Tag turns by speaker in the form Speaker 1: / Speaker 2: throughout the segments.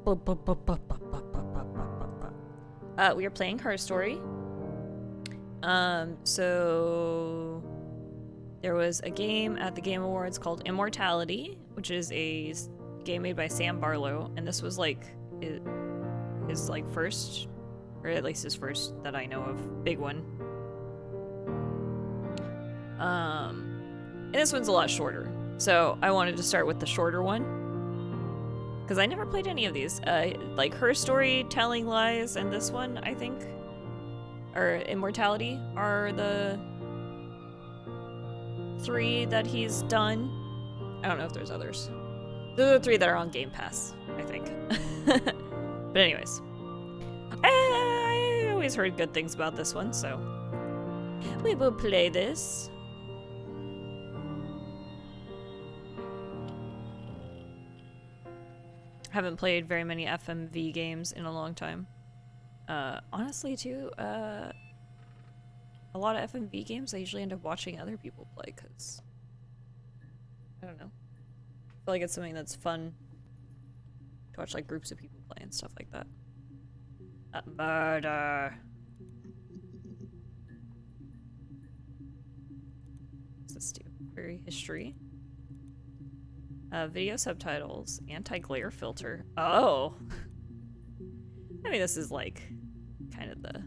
Speaker 1: We are playing Her Story. So there was a game at the Game Awards called Immortality, which is a game made by Sam Barlow, and this was like his like first, or at least his first that I know of, big one. And this one's a lot shorter, so I wanted to start with the shorter one because I never played any of these. Like Her Story, Telling Lies, and this one, I think, or Immortality, are the 3 that he's done. I don't know if there's others. Those are the 3 that are on Game Pass, I think. But anyways, I always heard good things about this one, so we will play this. Haven't played very many FMV games in a long time. Honestly, too, a lot of FMV games I usually end up watching other people play because I don't know. I feel like it's something that's fun to watch, like groups of people play and stuff like that. Murder. What's this do? Query history. Video subtitles, anti-glare filter. Oh. I mean, this is like kind of the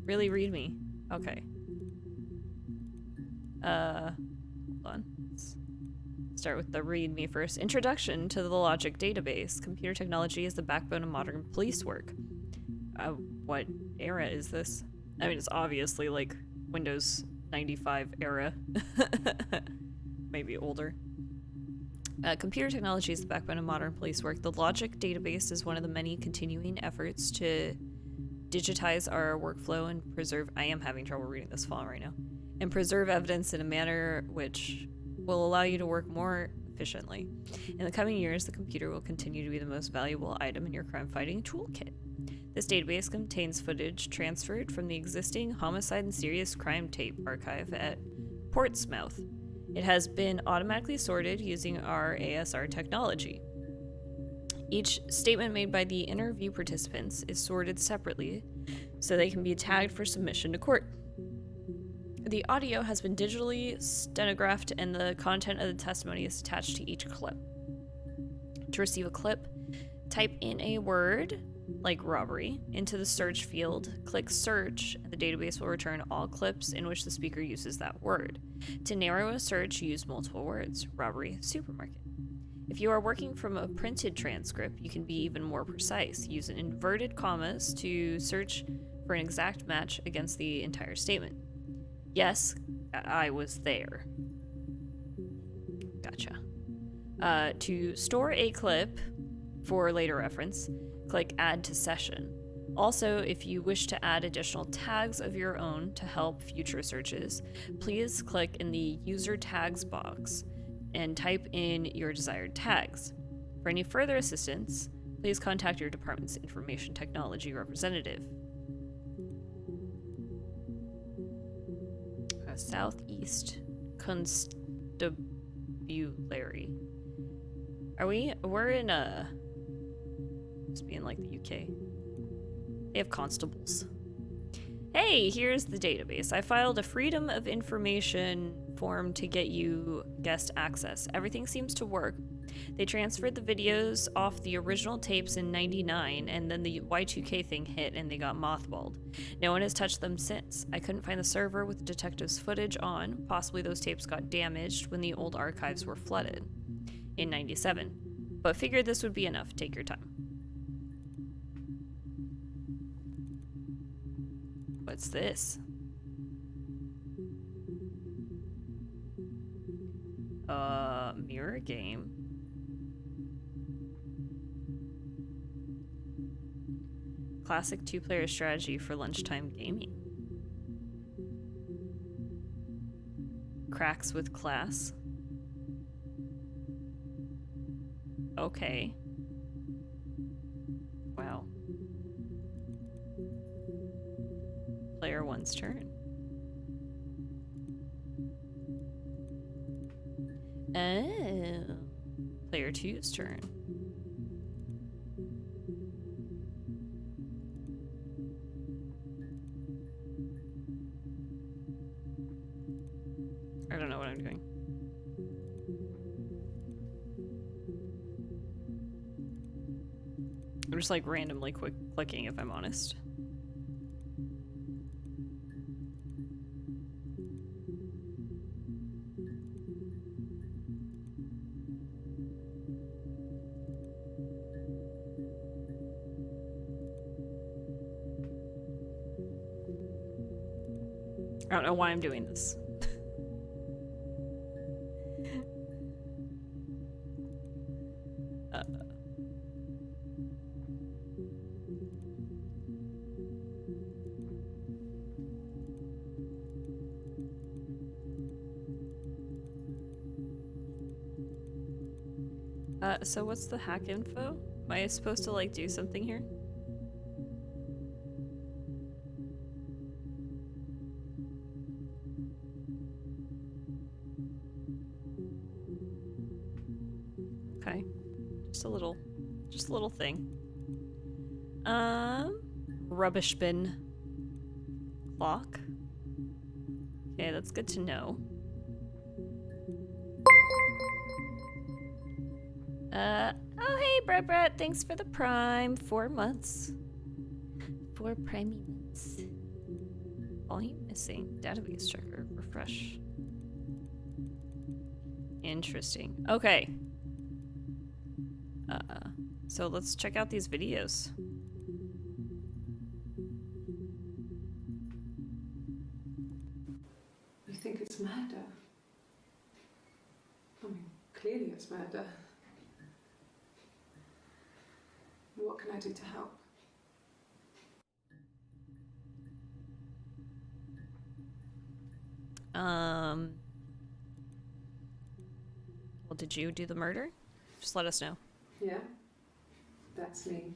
Speaker 1: really read me. Okay. Hold on. Let's start with the read me first. Introduction to the logic database. Computer technology is the backbone of modern police work. What era is this? I mean, it's obviously like Windows 95 era. Maybe older. Computer technology is the backbone of modern police work. The logic database is one of the many continuing efforts to digitize our workflow and preserve... I am having trouble reading this font right now. And preserve evidence in a manner which will allow you to work more efficiently. In the coming years, the computer will continue to be the most valuable item in your crime-fighting toolkit. This database contains footage transferred from the existing homicide and serious crime tape archive at Portsmouth. It has been automatically sorted using our ASR technology. Each statement made by the interview participants is sorted separately so they can be tagged for submission to court. The audio has been digitally stenographed and the content of the testimony is attached to each clip. To receive a clip, type in a word, like robbery, into the search field, click search, and the database will return all clips in which the speaker uses that word. To narrow a search, use multiple words, robbery, supermarket. If you are working from a printed transcript, you can be even more precise. Use an inverted commas to search for an exact match against the entire statement. Yes, I was there. Gotcha. To store a clip for later reference, click Add to Session. Also, if you wish to add additional tags of your own to help future searches, please click in the User Tags box and type in your desired tags. For any further assistance, please contact your department's information technology representative. Southeast Constabulary. We're in must be in like the UK. They have constables. Hey, here's the database. I filed a Freedom of Information form to get you guest access. Everything seems to work. They transferred the videos off the original tapes in '99, and then the Y2K thing hit and they got mothballed. No one has touched them since. I couldn't find the server with the detective's footage on. Possibly those tapes got damaged when the old archives were flooded in '97. But figured this would be enough. Take your time. What's this? Mirror game. Classic 2-player strategy for lunchtime gaming. Cracks with class. Okay. Wow. Player 1's turn. Oh. Player 2's turn. I don't know what I'm doing. I'm just like randomly clicking if I'm honest. I don't know why I'm doing this. So what's the hack info? Am I supposed to like do something here? Okay. Just a little thing. Rubbish bin clock. Okay, that's good to know. Oh hey, Brett, thanks for the Prime. 4 months. 4 Prime months. Volume missing. Database checker. Refresh. Interesting. Okay. So let's check out these videos.
Speaker 2: You think it's murder? I mean, clearly it's murder. What can I do to help?
Speaker 1: Well, did you do the murder? Just let us know.
Speaker 2: Yeah, that's me.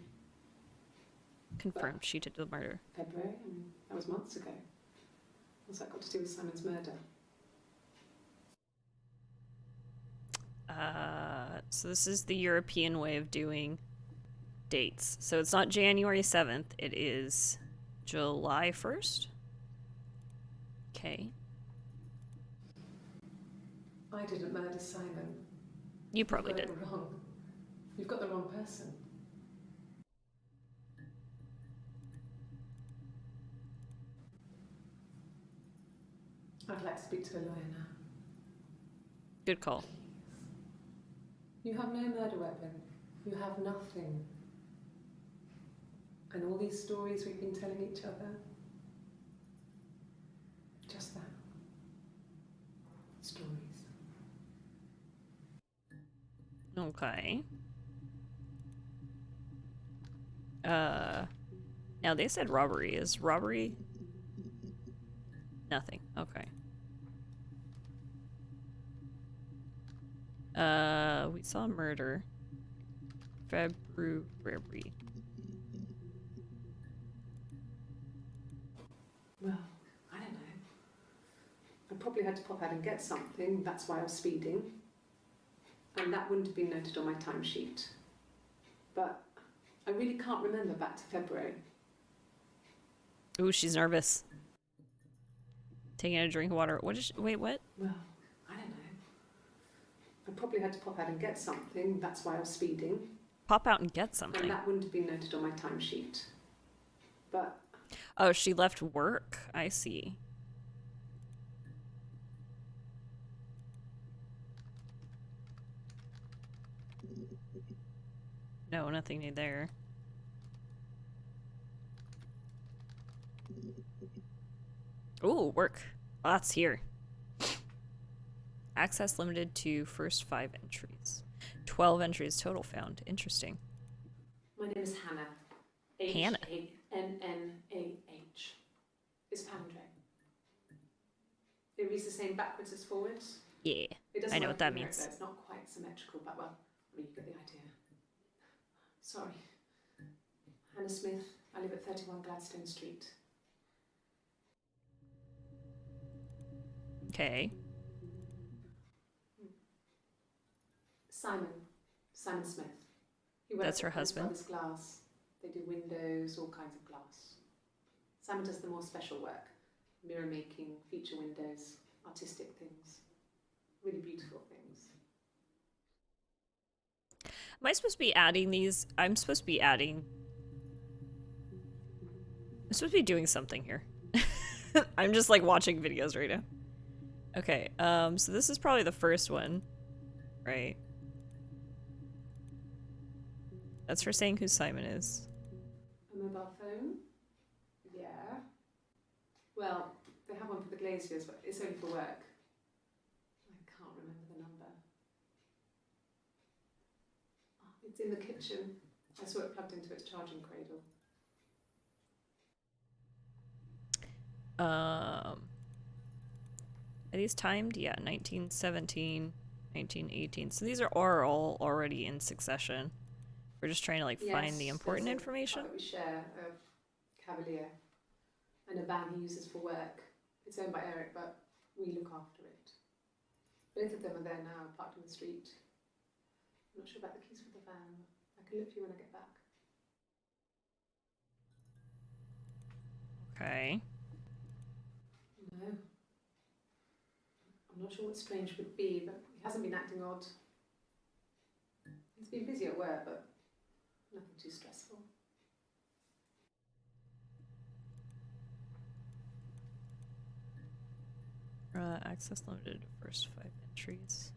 Speaker 1: Confirmed she did the murder.
Speaker 2: February? I mean, that was months ago. What's that got to do with Simon's murder?
Speaker 1: So this is the European way of doing dates. So it's not January 7th, it is July 1st? Okay.
Speaker 2: I didn't murder Simon.
Speaker 1: You probably did.
Speaker 2: You've got it wrong. You've got the wrong person. I'd like to speak to a lawyer now.
Speaker 1: Good call.
Speaker 2: You have no murder weapon. You have nothing. And all these stories we've been telling each other, just that. Stories.
Speaker 1: Okay. Now they said robbery. Is robbery nothing? Okay. We saw murder. February.
Speaker 2: Well, I don't know. I probably had to pop out and get something. That's why I was speeding. And that wouldn't have been noted on my timesheet. But I really can't remember back to February.
Speaker 1: Ooh, she's nervous. Taking a drink of water. What is she? Wait, what?
Speaker 2: Well, I don't know. I probably had to pop out and get something. That's why I was speeding.
Speaker 1: Pop out and get something.
Speaker 2: And that wouldn't have been noted on my timesheet. But...
Speaker 1: Oh, she left work. I see. No, nothing new there. Ooh, work. Lots here. Access limited to first 5 entries. 12 entries total found. Interesting.
Speaker 2: My name is Hannah.
Speaker 1: Hannah.
Speaker 2: H-A-N-N-A-H. It's palindrome. It reads the same backwards as forwards.
Speaker 1: Yeah,
Speaker 2: It doesn't
Speaker 1: I know
Speaker 2: work
Speaker 1: what that
Speaker 2: in America,
Speaker 1: means.
Speaker 2: It's not quite symmetrical, but well, I mean, you get the idea. Sorry. Hannah Smith. I live at 31 Gladstone Street.
Speaker 1: Okay.
Speaker 2: Simon Smith. He
Speaker 1: That's
Speaker 2: works
Speaker 1: her
Speaker 2: at Price
Speaker 1: husband?
Speaker 2: Brothers Glass. They do windows, all kinds of glass. Simon does the more special work, mirror making, feature windows, artistic things, really beautiful things.
Speaker 1: Am I supposed to be adding these? I'm supposed to be doing something here. I'm just like watching videos right now. Okay, so this is probably the first one, right? That's her saying who Simon is.
Speaker 2: A mobile phone? Yeah. Well, they have one for the glaziers, but it's only for work. I can't remember the number. Oh, it's in the kitchen. I saw it plugged into its charging cradle.
Speaker 1: Are these timed? Yeah, 1917, 1918. So these are all already in succession. We're just trying to like find the important information.
Speaker 2: Car that we share, a Cavalier, and a van he uses for work. It's owned by Eric, but we look after it. Both of them are there now, parked in the street. I'm not sure about the keys for the van. I can look for you when I get back.
Speaker 1: Okay.
Speaker 2: No. I'm not sure what strange would be, but he hasn't been acting odd. He's been busy at work, but nothing too stressful.
Speaker 1: Access limited to first 5 entries.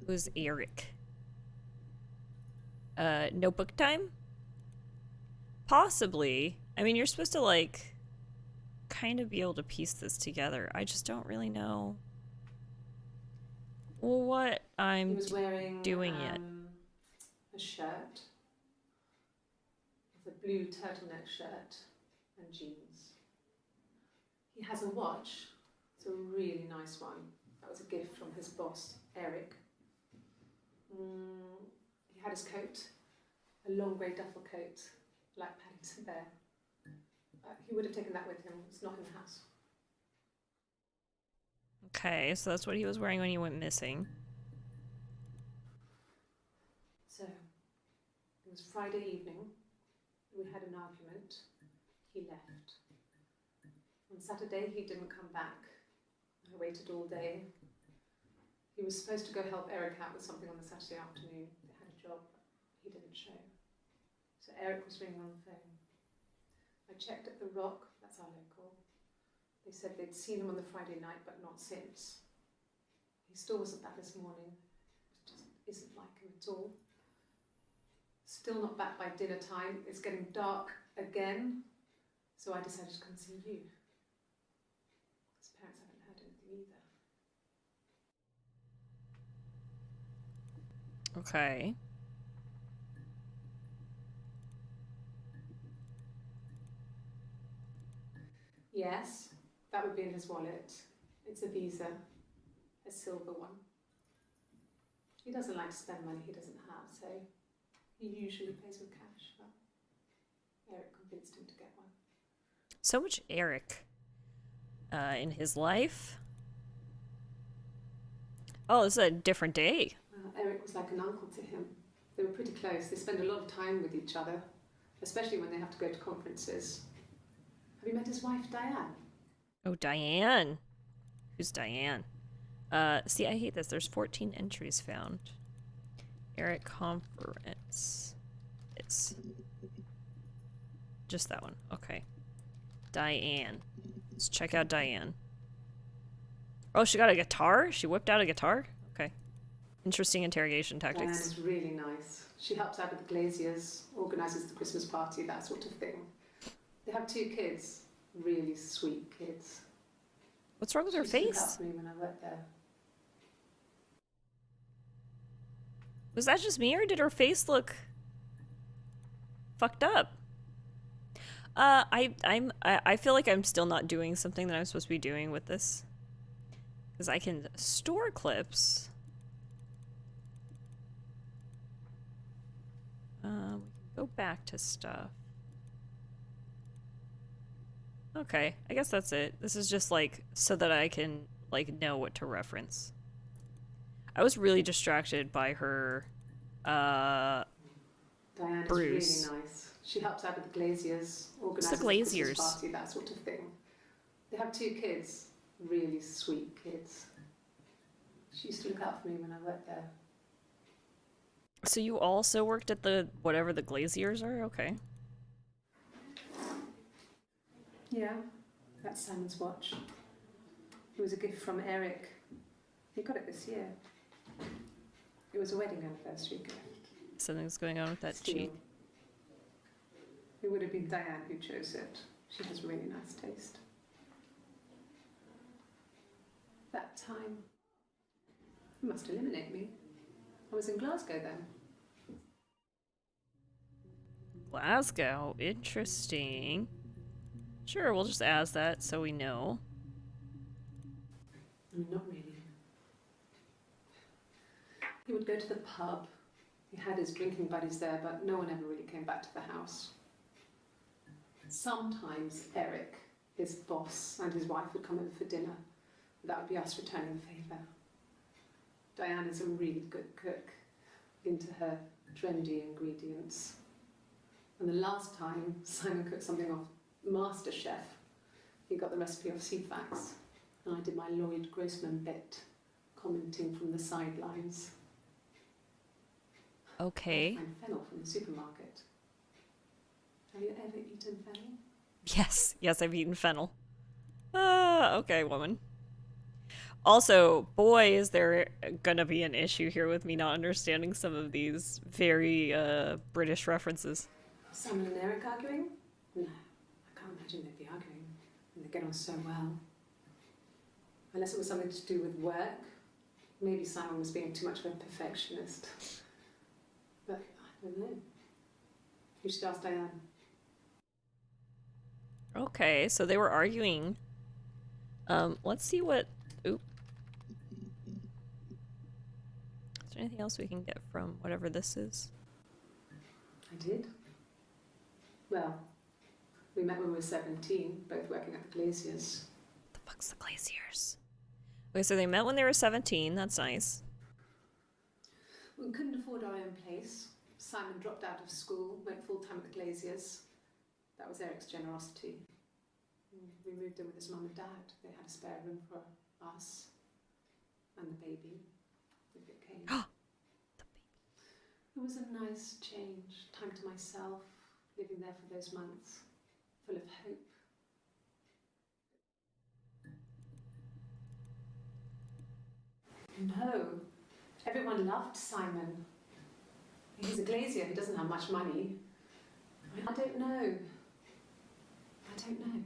Speaker 1: Who's Eric? Notebook time? Possibly. I mean, you're supposed to like kind of be able to piece this together. I just don't really know what I'm
Speaker 2: He was wearing
Speaker 1: doing yet.
Speaker 2: a shirt. It's a blue turtleneck shirt and jeans. He has a watch. It's a really nice one. That was a gift from his boss, Eric. He had his coat, a long grey duffel coat, like Paddington Bear. He would have taken that with him. It's not in the house.
Speaker 1: Okay, so that's what he was wearing when he went missing.
Speaker 2: So, it was Friday evening. We had an argument. He left. On Saturday, he didn't come back. I waited all day. He was supposed to go help Eric out with something on the Saturday afternoon. They had a job. He didn't show. So Eric was ringing on the phone. I checked at the Rock, that's our local. They said they'd seen him on the Friday night, but not since. He still wasn't back this morning. It just isn't like him at all. Still not back by dinner time. It's getting dark again. So I decided to come see you. His parents haven't heard anything either.
Speaker 1: Okay.
Speaker 2: Yes, that would be in his wallet. It's a Visa, a silver one. He doesn't like to spend money he doesn't have, so he usually pays with cash, but Eric convinced him to get one.
Speaker 1: So much Eric in his life. Oh, this is a different day.
Speaker 2: Eric was like an uncle to him. They were pretty close. They spend a lot of time with each other, especially when they have to go to conferences. Have you met his wife, Diane?
Speaker 1: Oh, Diane. Who's Diane? See, I hate this. There's 14 entries found. Eric conference. It's just that one. Okay. Diane. Let's check out Diane. Oh, she got a guitar? She whipped out a guitar? Okay. Interesting interrogation
Speaker 2: Diane
Speaker 1: tactics.
Speaker 2: is really nice. She helps out with the glaziers, organises the Christmas party, that sort of thing. They have 2 kids, really sweet kids.
Speaker 1: What's wrong with her
Speaker 2: She used to look
Speaker 1: face?
Speaker 2: after me when I worked there.
Speaker 1: Was that just me, or did her face look fucked up? I feel like I'm still not doing something that I'm supposed to be doing with this. Because I can store clips. We can go back to stuff. Okay, I guess that's it. This is just like so that I can like know what to reference. I was really distracted by her
Speaker 2: Diane
Speaker 1: Bruce.
Speaker 2: is really nice. She helps out with the Glaziers,
Speaker 1: What's the
Speaker 2: organises the Christmas
Speaker 1: Glaziers?
Speaker 2: party, that sort of thing. They have 2 kids, really sweet kids. She used to look out for me when I worked there.
Speaker 1: So you also worked at the whatever the Glaziers are? Okay.
Speaker 2: Yeah, that's Simon's watch. It was a gift from Eric. He got it this year. It was a wedding anniversary gift.
Speaker 1: Something's going on with that
Speaker 2: Still,
Speaker 1: cheek.
Speaker 2: it would have been Diane who chose it. She has really nice taste. That time, you must eliminate me. I was in Glasgow then.
Speaker 1: Glasgow, interesting. Sure, we'll just ask that so we know.
Speaker 2: I mean, not really. He would go to the pub. He had his drinking buddies there, but no one ever really came back to the house. Sometimes Eric, his boss, and his wife would come over for dinner. That would be us returning the favour. Diane is a really good cook, into her trendy ingredients. And the last time Simon cooked something off MasterChef, he got the recipe off CFAX, and I did my Lloyd Grossman bit, commenting from the sidelines.
Speaker 1: Okay.
Speaker 2: I find fennel from the supermarket. Have you ever eaten fennel?
Speaker 1: Yes, yes, I've eaten fennel. Okay, woman. Also, boy, is there gonna be an issue here with me not understanding some of these very British references.
Speaker 2: Simon and Eric arguing? No, I can't imagine they'd be arguing. And they get on so well. Unless it was something to do with work. Maybe Simon was being too much of a perfectionist. But I don't know. You should ask Diane.
Speaker 1: Okay, so they were arguing. Let's see what... Oop. Is there anything else we can get from whatever this is?
Speaker 2: I did. Well, we met when we were 17, both working at the Glaziers.
Speaker 1: The fuck's the Glaziers? Okay, so they met when they were 17. That's nice.
Speaker 2: We couldn't afford our own place. Simon dropped out of school, went full-time at the Glaziers. That was Eric's generosity. We moved in with his mum and dad. They had a spare room for us and the baby, if it came.
Speaker 1: The baby.
Speaker 2: It was a nice change, time to myself, living there for those months, full of hope. No, everyone loved Simon. He's a glazier, he doesn't have much money. I don't know. I don't know.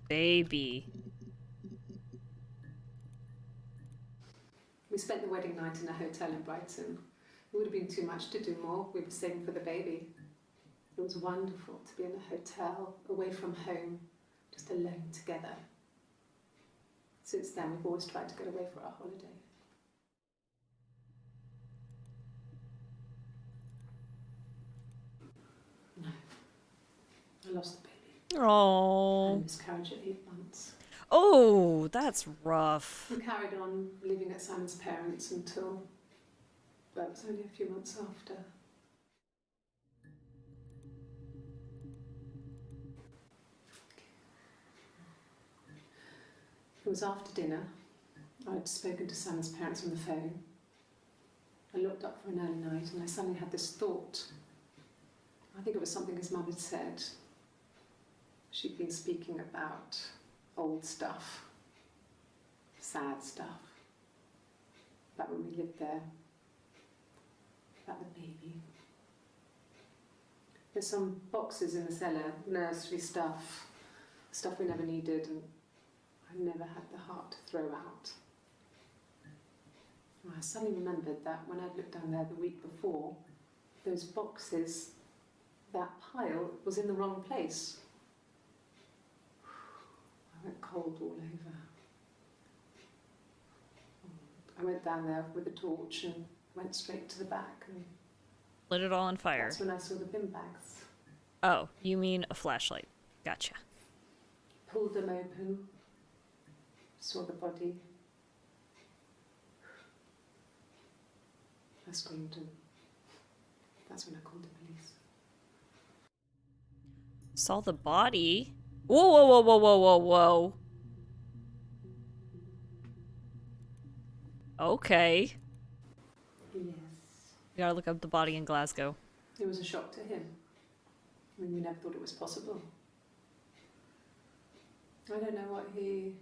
Speaker 1: Baby.
Speaker 2: We spent the wedding night in a hotel in Brighton. It would have been too much to do more. We were saving for the baby. It was wonderful to be in a hotel, away from home, just alone together. Since then, we've always tried to get away for our holiday. No. I lost the baby.
Speaker 1: Oh.
Speaker 2: I miscarriage at 8 months.
Speaker 1: Oh, that's rough.
Speaker 2: We carried on living at Simon's parents until, well, it was only a few months after. It was after dinner. I'd spoken to Simon's parents on the phone. I looked up for an early night and I suddenly had this thought. I think it was something his mum had said. She'd been speaking about old stuff, sad stuff, about when we lived there, about the baby. There's some boxes in the cellar, nursery stuff, stuff we never needed and I never had the heart to throw out. And I suddenly remembered that when I'd looked down there the week before, those boxes, that pile was in the wrong place. I went cold all over. I went down there with a torch and went straight to the back and
Speaker 1: Lit it all on fire.
Speaker 2: that's when I saw the bin bags.
Speaker 1: Oh, you mean a flashlight. Gotcha.
Speaker 2: Pulled them open. Saw the body. I screamed, and that's when I called the police.
Speaker 1: Saw the body? Whoa, whoa, whoa, whoa, whoa, whoa, whoa. Okay.
Speaker 2: Yes.
Speaker 1: You gotta look up the body in Glasgow.
Speaker 2: It was a shock to him. I mean, we never thought it was possible. I don't know what he...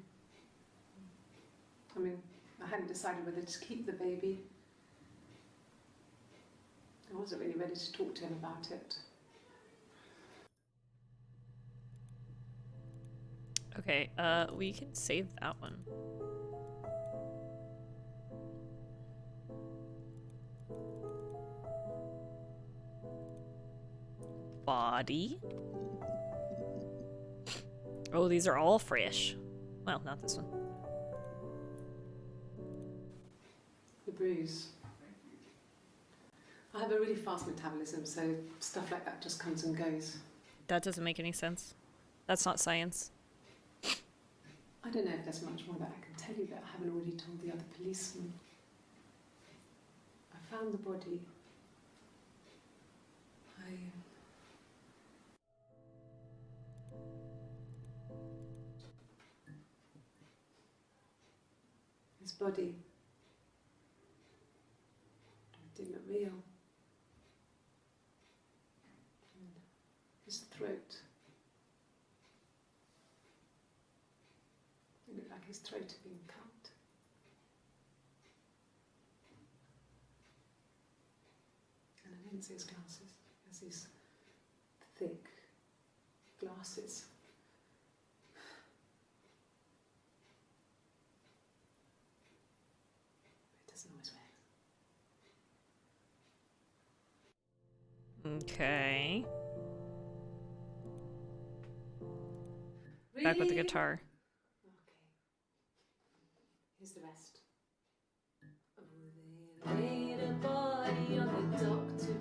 Speaker 2: I mean, I hadn't decided whether to keep the baby. I wasn't really ready to talk to him about it.
Speaker 1: Okay, we can save that one. Body. Oh, these are all fresh. Well, not this one.
Speaker 2: The bruise. I have a really fast metabolism, so stuff like that just comes and goes.
Speaker 1: That doesn't make any sense. That's not science.
Speaker 2: I don't know if there's much more that I can tell you that I haven't already told the other policeman. I found the body. His body. It didn't look real. And his throat. It looked like his throat had been cut. And I didn't see his glasses. He has these thick glasses. He doesn't always wear.
Speaker 1: Okay.
Speaker 2: Really?
Speaker 1: Back with the guitar.
Speaker 2: Okay. Here's the rest. Oh, they laid a body on the doctor.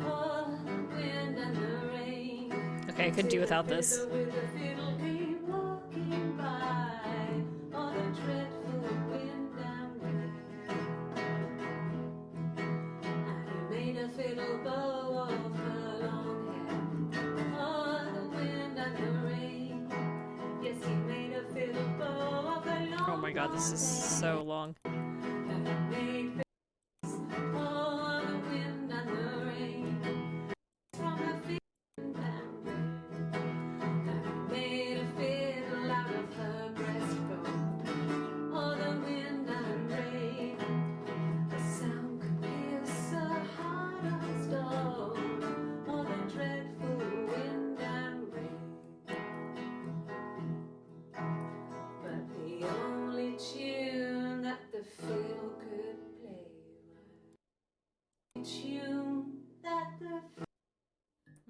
Speaker 2: Oh, the wind and the rain.
Speaker 1: Okay, I could do without this.
Speaker 2: With the fiddle came walking by. Oh, the dreadful wind and rain. And he made a fiddle bow of her long hair. Oh, the wind and the rain. Yes, he made a fiddle bow of her long hair.
Speaker 1: Oh my god, this is so long.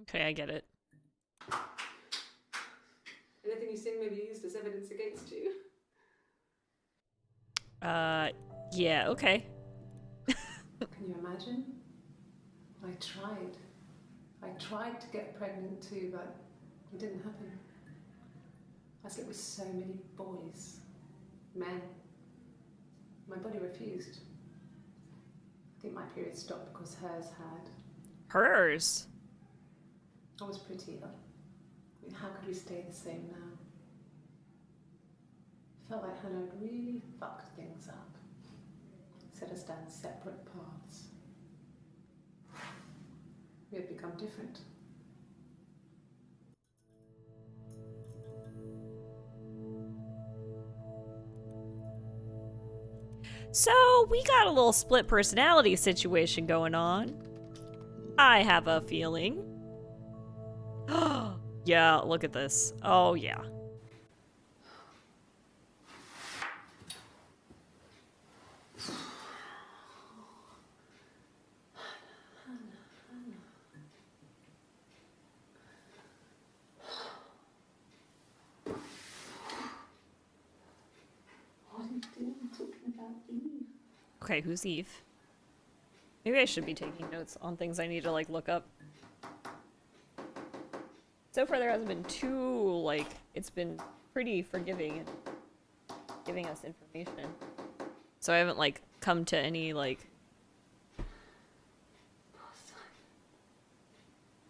Speaker 1: Okay, I get it.
Speaker 2: Anything you sing may be used as evidence against you.
Speaker 1: Yeah, okay.
Speaker 2: Can you imagine? I tried to get pregnant too, but it didn't happen. I slept with so many boys, men. My body refused. I think my period stopped because hers had.
Speaker 1: Hers?
Speaker 2: I was pretty ill. I mean, how could we stay the same now? Felt like Hannah had really fucked things up. Set us down separate paths. We had become different.
Speaker 1: So, we got a little split personality situation going on. I have a feeling. Yeah, look at this. Oh, yeah.
Speaker 2: What are you doing talking about Eve?
Speaker 1: Okay, who's Eve? Maybe I should be taking notes on things I need to, like, look up. So far there hasn't been too, like, it's been pretty forgiving and giving us information. So I haven't, like, come to any, like,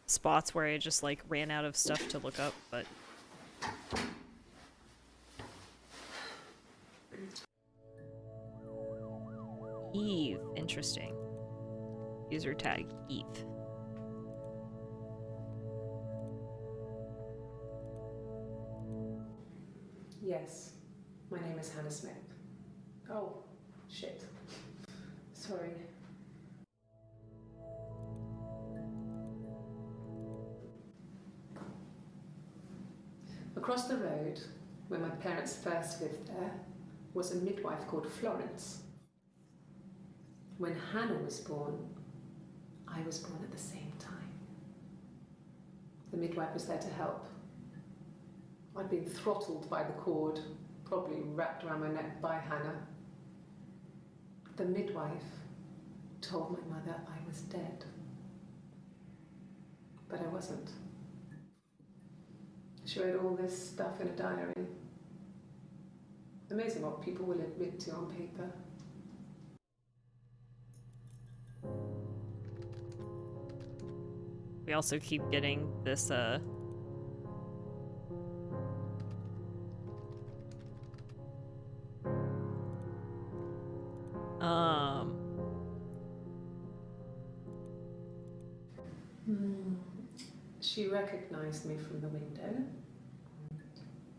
Speaker 1: spots where I just, like, ran out of stuff to look up, but... Eve. Interesting. User tag Eve.
Speaker 2: Yes, my name is Hannah Smith. Oh, shit. Sorry. Across the road, where my parents first lived there, was a midwife called Florence. When Hannah was born, I was born at the same time. The midwife was there to help. I'd been throttled by the cord, probably wrapped around my neck by Hannah. The midwife told my mother I was dead. But I wasn't. She wrote all this stuff in a diary. Amazing what people will admit to on paper.
Speaker 1: We also keep getting this,
Speaker 2: She recognized me from the window.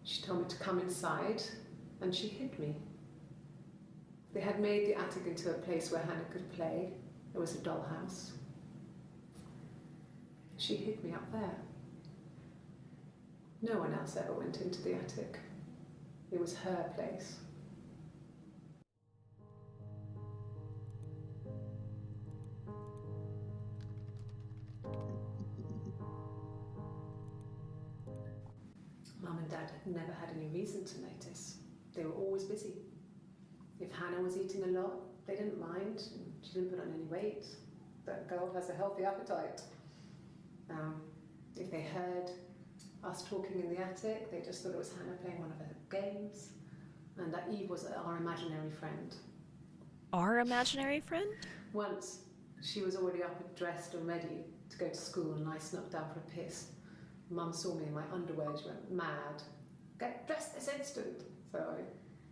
Speaker 2: She told me to come inside, and she hid me. They had made the attic into a place where Hannah could play. There was a dollhouse. She hid me up there. No one else ever went into the attic. It was her place. Mum and Dad had never had any reason to notice. They were always busy. If Hannah was eating a lot, they didn't mind. She didn't put on any weight. That girl has a healthy appetite. If they heard us talking in the attic, they just thought it was Hannah playing one of her games, and that Eve was our imaginary friend.
Speaker 1: our imaginary friend?
Speaker 2: Once, she was already up and dressed and ready to go to school, and I snuck down for a piss. Mum saw me in my underwear, she went mad. Get dressed this instant! So I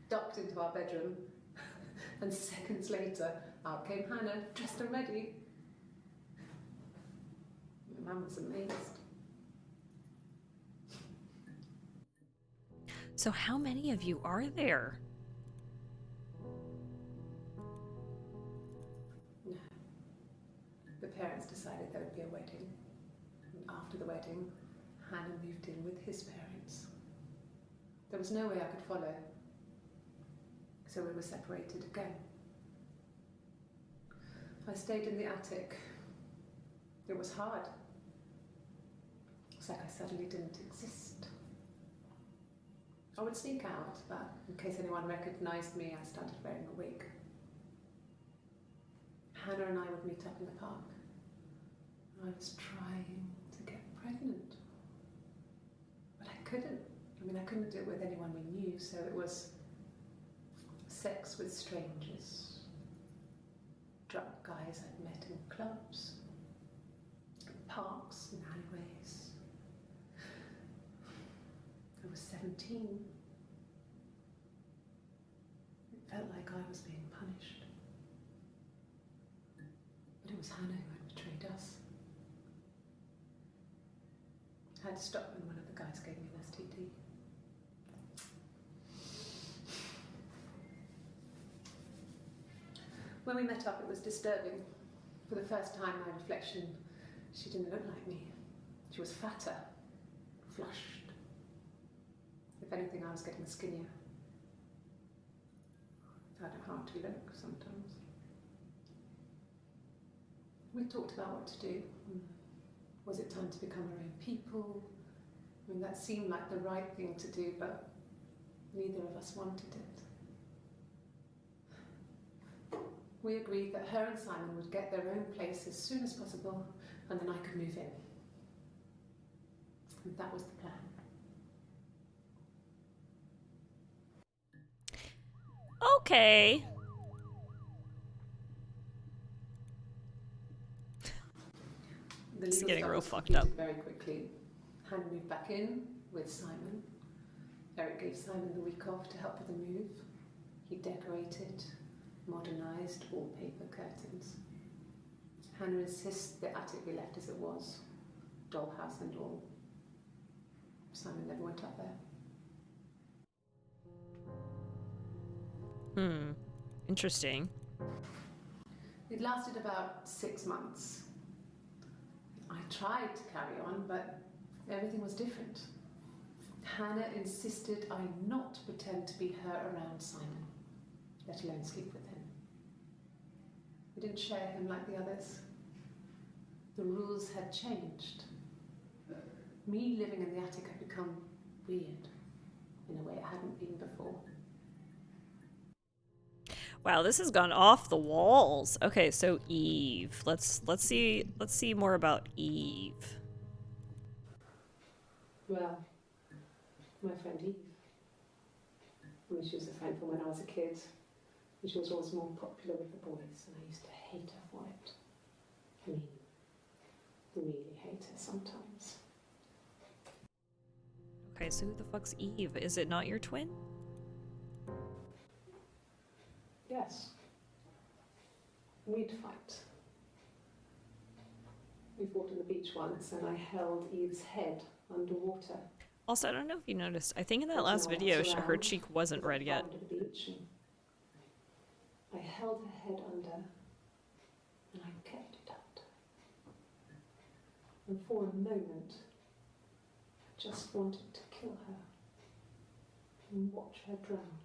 Speaker 2: ducked into our bedroom, and seconds later, out came Hannah, dressed and ready. My mum was amazed.
Speaker 1: So how many of you are there?
Speaker 2: No. The parents decided there would be a wedding. And after the wedding, Hannah moved in with his parents. There was no way I could follow. So we were separated again. I stayed in the attic. It was hard. It's like I suddenly didn't exist. I would sneak out, but in case anyone recognized me, I started wearing a wig. Hannah and I would meet up in the park. I was trying to get pregnant, but I couldn't. I couldn't do it with anyone we knew, so it was sex with strangers, drunk guys I'd met in clubs, parks and alleyways. I was 17. It felt like I was being punished. But it was Hannah who had betrayed us. I had to stop when one of the guys gave me an STD. When we met up, it was disturbing. For the first time, my reflection, she didn't look like me. She was fatter, flushed. If anything, I was getting skinnier. I had a hard to look sometimes. We talked about what to do. Was it time to become our own people? That seemed like the right thing to do, but neither of us wanted it. We agreed that her and Simon would get their own place as soon as possible, and then I could move in. And that was the plan.
Speaker 1: Okay.
Speaker 2: The
Speaker 1: It's
Speaker 2: legal
Speaker 1: getting
Speaker 2: stuff
Speaker 1: real
Speaker 2: was
Speaker 1: fucked
Speaker 2: completed
Speaker 1: up.
Speaker 2: very quickly. Hannah moved back in with Simon. Eric gave Simon the week off to help with the move. He decorated, modernised wallpaper, curtains. Hannah insists the attic be left as it was, dollhouse and all. Simon never went up there.
Speaker 1: Interesting.
Speaker 2: It lasted about 6 months. I tried to carry on, but everything was different. Hannah insisted I not pretend to be her around Simon, let alone sleep with him. We didn't share him like the others. The rules had changed. Me living in the attic had become weird in a way it hadn't been before.
Speaker 1: Wow, this has gone off the walls. Okay, so Eve. Let's see more about Eve.
Speaker 2: Well, my friend Eve. I mean, she was a friend from when I was a kid. And she was always more popular with the boys, and I used to hate her for it. I mean, really hate her sometimes.
Speaker 1: Okay, so who the fuck's Eve? Is it not your twin?
Speaker 2: Yes. We'd fight. We fought on the beach once, and I held Eve's head underwater.
Speaker 1: Also, I don't know if you noticed. I think in that last video, her cheek wasn't red yet.
Speaker 2: Under the beach, and I held her head under, and I kept it out. And for a moment, I just wanted to kill her and watch her drown.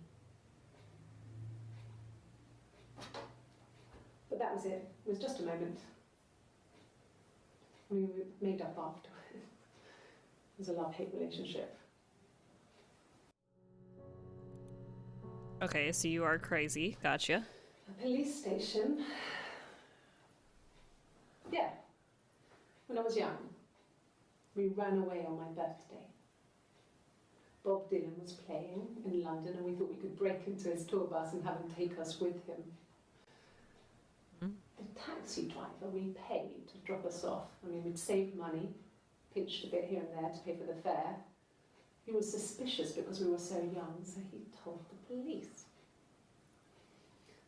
Speaker 2: But that was it. It was just a moment. We made up after. It was a love-hate relationship.
Speaker 1: Okay, so you are crazy. Gotcha.
Speaker 2: A police station. Yeah. When I was young, we ran away on my birthday. Bob Dylan was playing in London, and we thought we could break into his tour bus and have him take us with him. The taxi driver we paid to drop us off. I mean, we'd saved money, pinched a bit here and there to pay for the fare. He was suspicious because we were so young, so he told the police.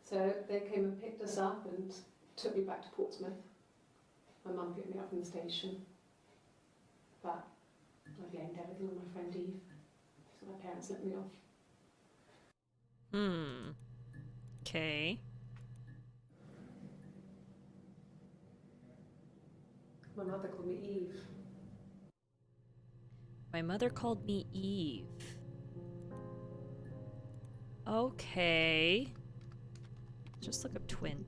Speaker 2: So they came and picked us up and took me back to Portsmouth. My mum picked me up from the station. But I blamed everything on my friend Eve. So my parents let me off.
Speaker 1: Okay.
Speaker 2: My mother called me Eve.
Speaker 1: My mother called me Eve. Okay. Just look up twin.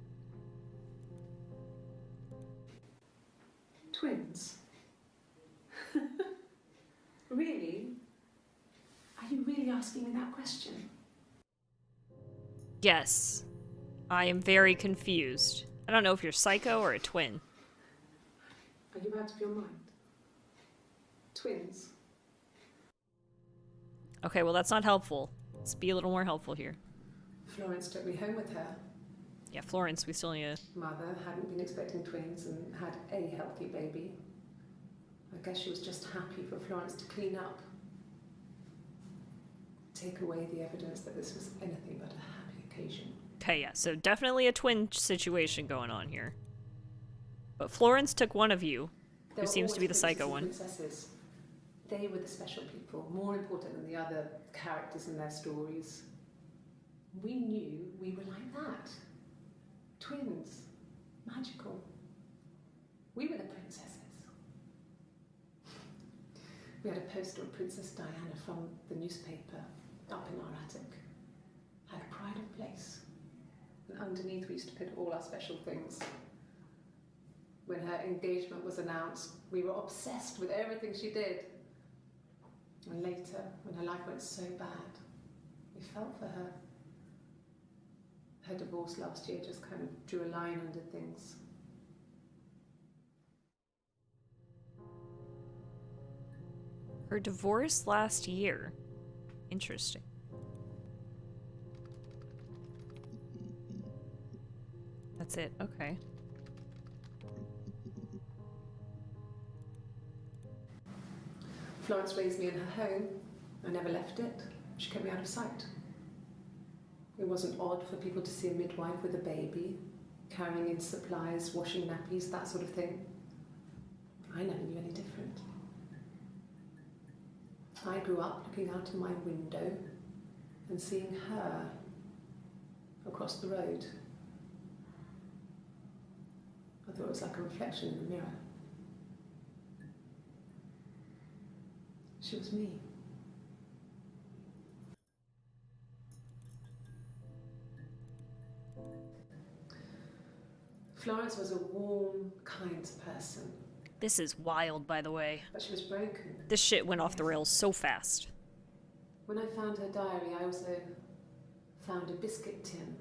Speaker 2: Twins? Really? Are you really asking me that question?
Speaker 1: Yes. I am very confused. I don't know if you're psycho or a twin.
Speaker 2: Are you out of your mind? Twins?
Speaker 1: Okay, well that's not helpful. Let's be a little more helpful here.
Speaker 2: Florence took me home with her.
Speaker 1: Yeah, Florence, we still need to...
Speaker 2: Mother hadn't been expecting twins and had a healthy baby. I guess she was just happy for Florence to clean up. Take away the evidence that this was anything but a happy occasion.
Speaker 1: Okay, yeah, so definitely a twin situation going on here. But Florence took one of you, who seems to be the psycho one.
Speaker 2: Princesses. They were the special people, more important than the other characters in their stories. We knew we were like that. Twins. Magical. We were the princesses. We had a poster of Princess Diana from the newspaper up in our attic. Had a pride of place. And underneath we used to put all our special things. When her engagement was announced, we were obsessed with everything she did. And later, when her life went so bad, we felt for her. Her divorce last year just kind of drew a line under things.
Speaker 1: Her divorce last year. Interesting. That's it. Okay.
Speaker 2: Florence raised me in her home. I never left it. She kept me out of sight. It wasn't odd for people to see a midwife with a baby, carrying in supplies, washing nappies, that sort of thing. I never knew any different. I grew up looking out of my window and seeing her across the road. I thought it was like a reflection in the mirror. She was me. Florence was a warm, kind person.
Speaker 1: This is wild, by the way.
Speaker 2: But she was broken.
Speaker 1: This shit went off the rails so fast.
Speaker 2: When I found her diary, I also found a biscuit tin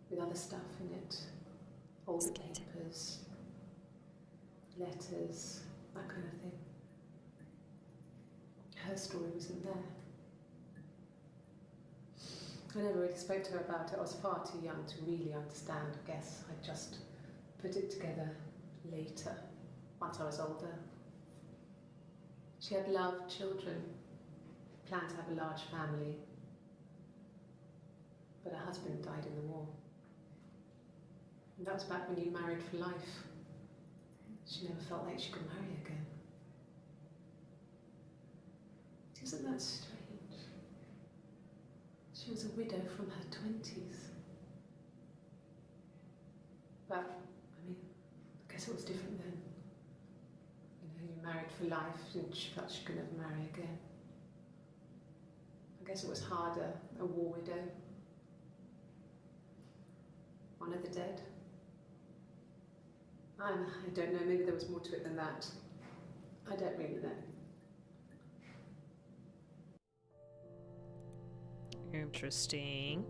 Speaker 2: with other stuff in it. Old papers, letters, that kind of thing. Her story wasn't there. I never really spoke to her about it. I was far too young to really understand, I guess. I just put it together later, once I was older. She had loved children, planned to have a large family, but her husband died in the war. And that was back when you married for life. She never felt like she could marry again. Isn't that strange? She was a widow from her 20s. But, I mean, I guess it was different then. You know, you married for life and she felt she could never marry again. I guess it was harder, a war widow. One of the dead. I don't know, maybe there was more to it than that. I don't really know.
Speaker 1: Interesting.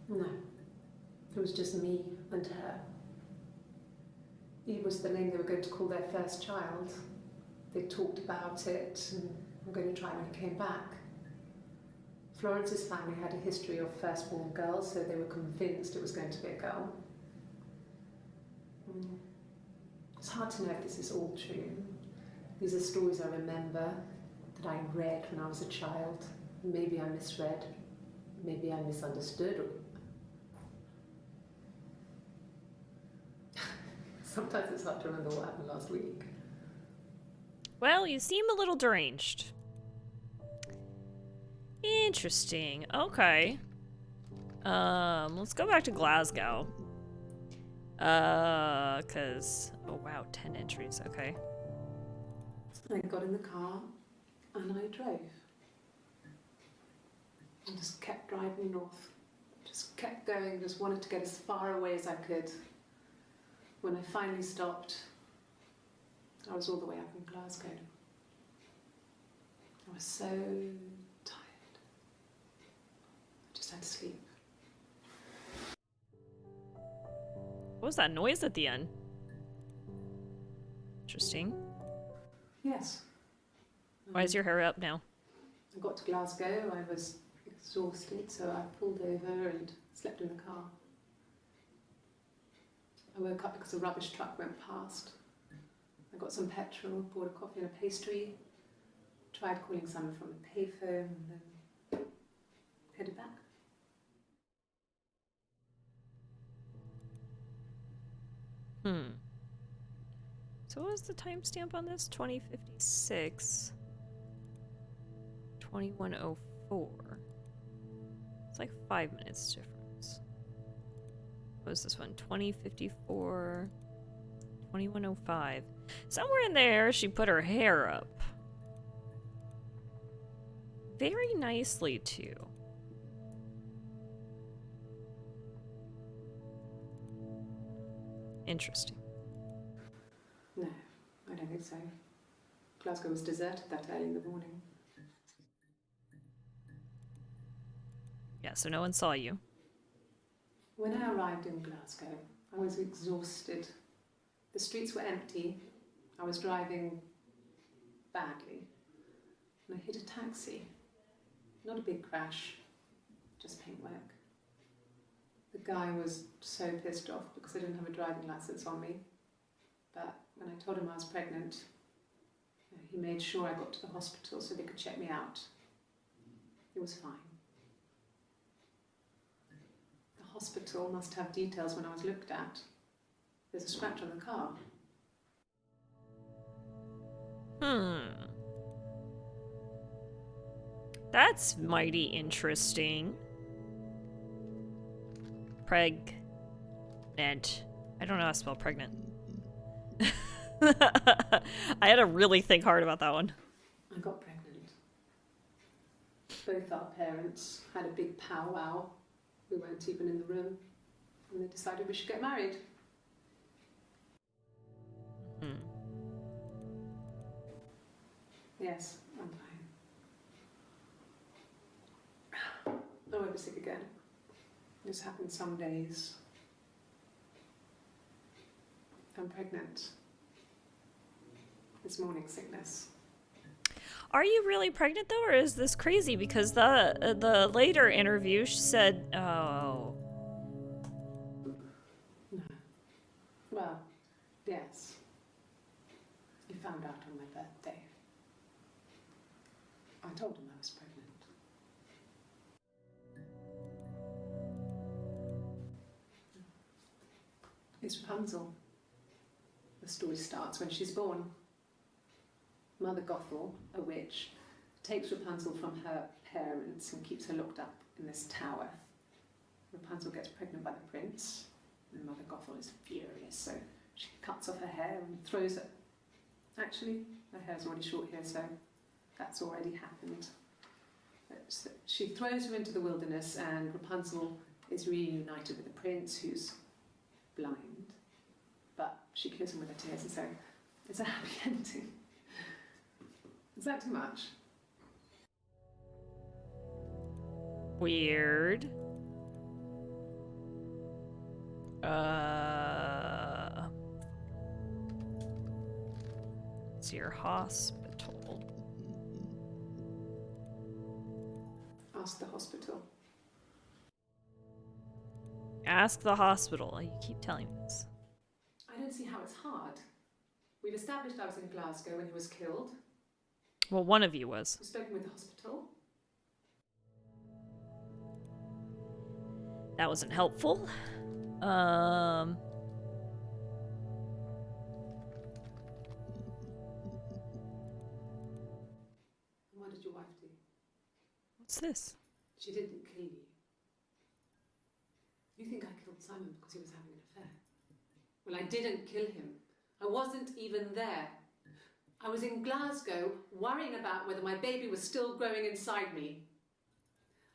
Speaker 2: No, it was just me and her. Eve was the name they were going to call their first child. They talked about it and were going to try when he came back. Florence's family had a history of firstborn girls, so they were convinced it was going to be a girl. It's hard to know if this is all true. These are stories I remember, that I read when I was a child. Maybe I misread, maybe I misunderstood. Sometimes it's hard to remember what happened last week.
Speaker 1: Well, you seem a little deranged. Interesting. Okay. Let's go back to Glasgow. Cause oh wow, 10 entries. Okay.
Speaker 2: I got in the car and I drove. And just kept driving north. Just kept going, just wanted to get as far away as I could. When I finally stopped, I was all the way up in Glasgow. I was so tired. I just had to sleep.
Speaker 1: What was that noise at the end? Interesting.
Speaker 2: Yes.
Speaker 1: Why is your hair up now?
Speaker 2: I got to Glasgow, I was exhausted, so I pulled over and slept in the car. I woke up because a rubbish truck went past. I got some petrol, bought a coffee and a pastry, tried calling someone from a payphone, and then headed back.
Speaker 1: So what was the timestamp on this? 2056. 2104. It's like 5 minutes difference. What was this one? 2054. 2105. Somewhere in there, she put her hair up. Very nicely, too. Interesting.
Speaker 2: No, I don't think so. Glasgow was deserted that early in the morning.
Speaker 1: Yeah, so no one saw you.
Speaker 2: When I arrived in Glasgow, I was exhausted. The streets were empty. I was driving badly and I hit a taxi. Not a big crash, just paintwork. The guy was so pissed off because I didn't have a driving license on me. But when I told him I was pregnant, he made sure I got to the hospital so they could check me out. It was fine. The hospital must have details when I was looked at. There's a scratch on the car.
Speaker 1: That's mighty interesting. Pregnant. I don't know how to spell pregnant. I had to really think hard about that one.
Speaker 2: I got pregnant. Both our parents had a big powwow. We weren't even in the room. And they decided we should get married. Yes, I'm fine. I won't be sick again. This happens some days. I'm pregnant. It's morning sickness.
Speaker 1: Are you really pregnant though, or is this crazy? Because the later interview she said, "Oh,
Speaker 2: No. Well, yes. You found out on my birthday. I told him I was pregnant. It's Rapunzel. The story starts when she's born. Mother Gothel, a witch, takes Rapunzel from her parents and keeps her locked up in this tower. Rapunzel gets pregnant by the prince, and Mother Gothel is furious, so she cuts off her hair and throws it. Actually, her hair's already short here, so that's already happened. So she throws her into the wilderness, and Rapunzel is reunited with the prince, who's blind. But she kills him with her tears, and so it's a happy ending. Is that too much?
Speaker 1: weird." It's your hospital.
Speaker 2: Ask the hospital.
Speaker 1: Ask the hospital. You keep telling me this.
Speaker 2: I don't see how it's hard. We've established I was in Glasgow when he was killed.
Speaker 1: Well, one of you was.
Speaker 2: We've spoken with the hospital.
Speaker 1: That wasn't helpful.
Speaker 2: What did your wife do?
Speaker 1: What's this?
Speaker 2: She didn't kill you. You think I killed Simon because he was having an affair? Well, I didn't kill him. I wasn't even there. I was in Glasgow worrying about whether my baby was still growing inside me.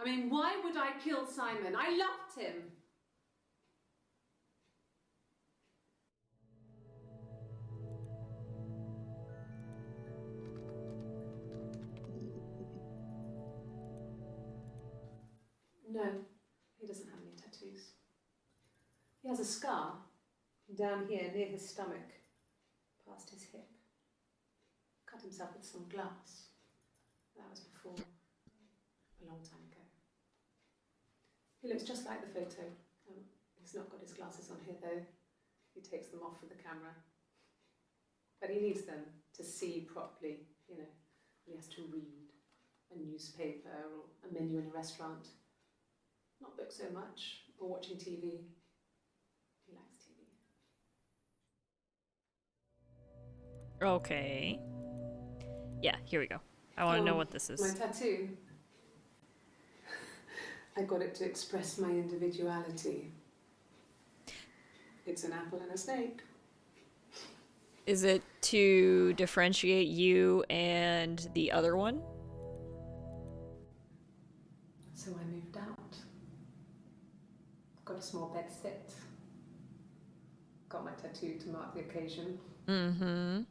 Speaker 2: I mean, why would I kill Simon? I loved him. No, he doesn't have any tattoos. He has a scar down here near his stomach, past his hip. Cut himself with some glass. That was before, a long time ago. He looks just like the photo. He's not got his glasses on here though. He takes them off with the camera. But he needs them to see properly, you know. He has to read a newspaper or a menu in a restaurant. Not book so much, or watching TV. He likes TV.
Speaker 1: Okay. Yeah, here we go. I want to know what this is.
Speaker 2: My tattoo. I got it to express my individuality. It's an apple and a snake.
Speaker 1: Is it to differentiate you and the other one?
Speaker 2: So I moved out. Got a small bed set. Got my tattoo to mark the occasion.
Speaker 1: Mm-hmm.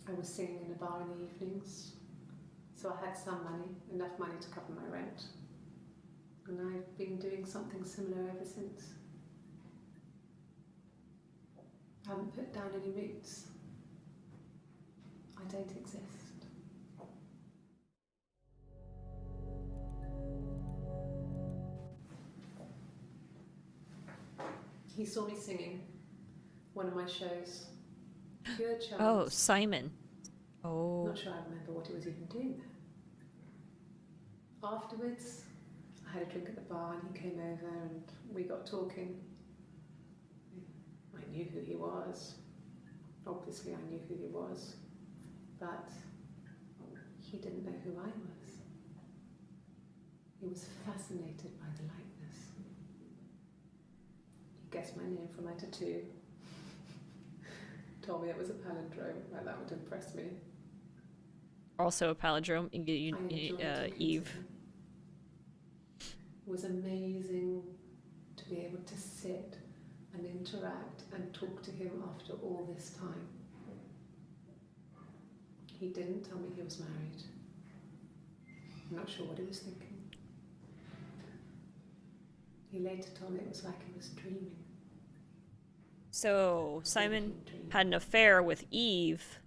Speaker 2: I was singing in a bar in the evenings. So I had some money, enough money to cover my rent. And I've been doing something similar ever since. I haven't put down any roots. date exist? He saw me singing one of my shows. Pure chance.
Speaker 1: Oh, Simon. Oh.
Speaker 2: Not sure I remember what he was even doing there. Afterwards, I had a drink at the bar and he came over and we got talking. I knew who he was. Obviously, I knew who he was. But he didn't know who I was. He was fascinated by the likeness. He guessed my name from my tattoo. Told me it was a palindrome, like that would impress me.
Speaker 1: Also a palindrome, Eve.
Speaker 2: It was amazing to be able to sit and interact and talk to him after all this time. He didn't tell me he was married. I'm not sure what he was thinking. He later told me it was like he was dreaming.
Speaker 1: So Simon had an affair with Eve.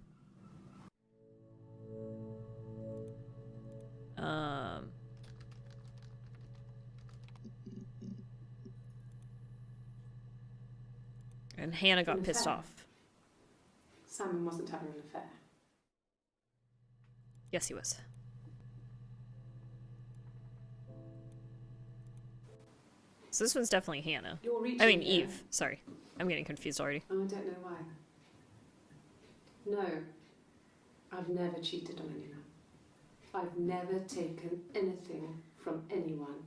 Speaker 1: And Hannah got pissed off.
Speaker 2: Simon wasn't having an affair.
Speaker 1: Yes, he was. So this one's definitely Hannah. I mean, Eve. Sorry. I'm getting confused already.
Speaker 2: Oh, I don't know why. No. I've never cheated on anyone. I've never taken anything from anyone.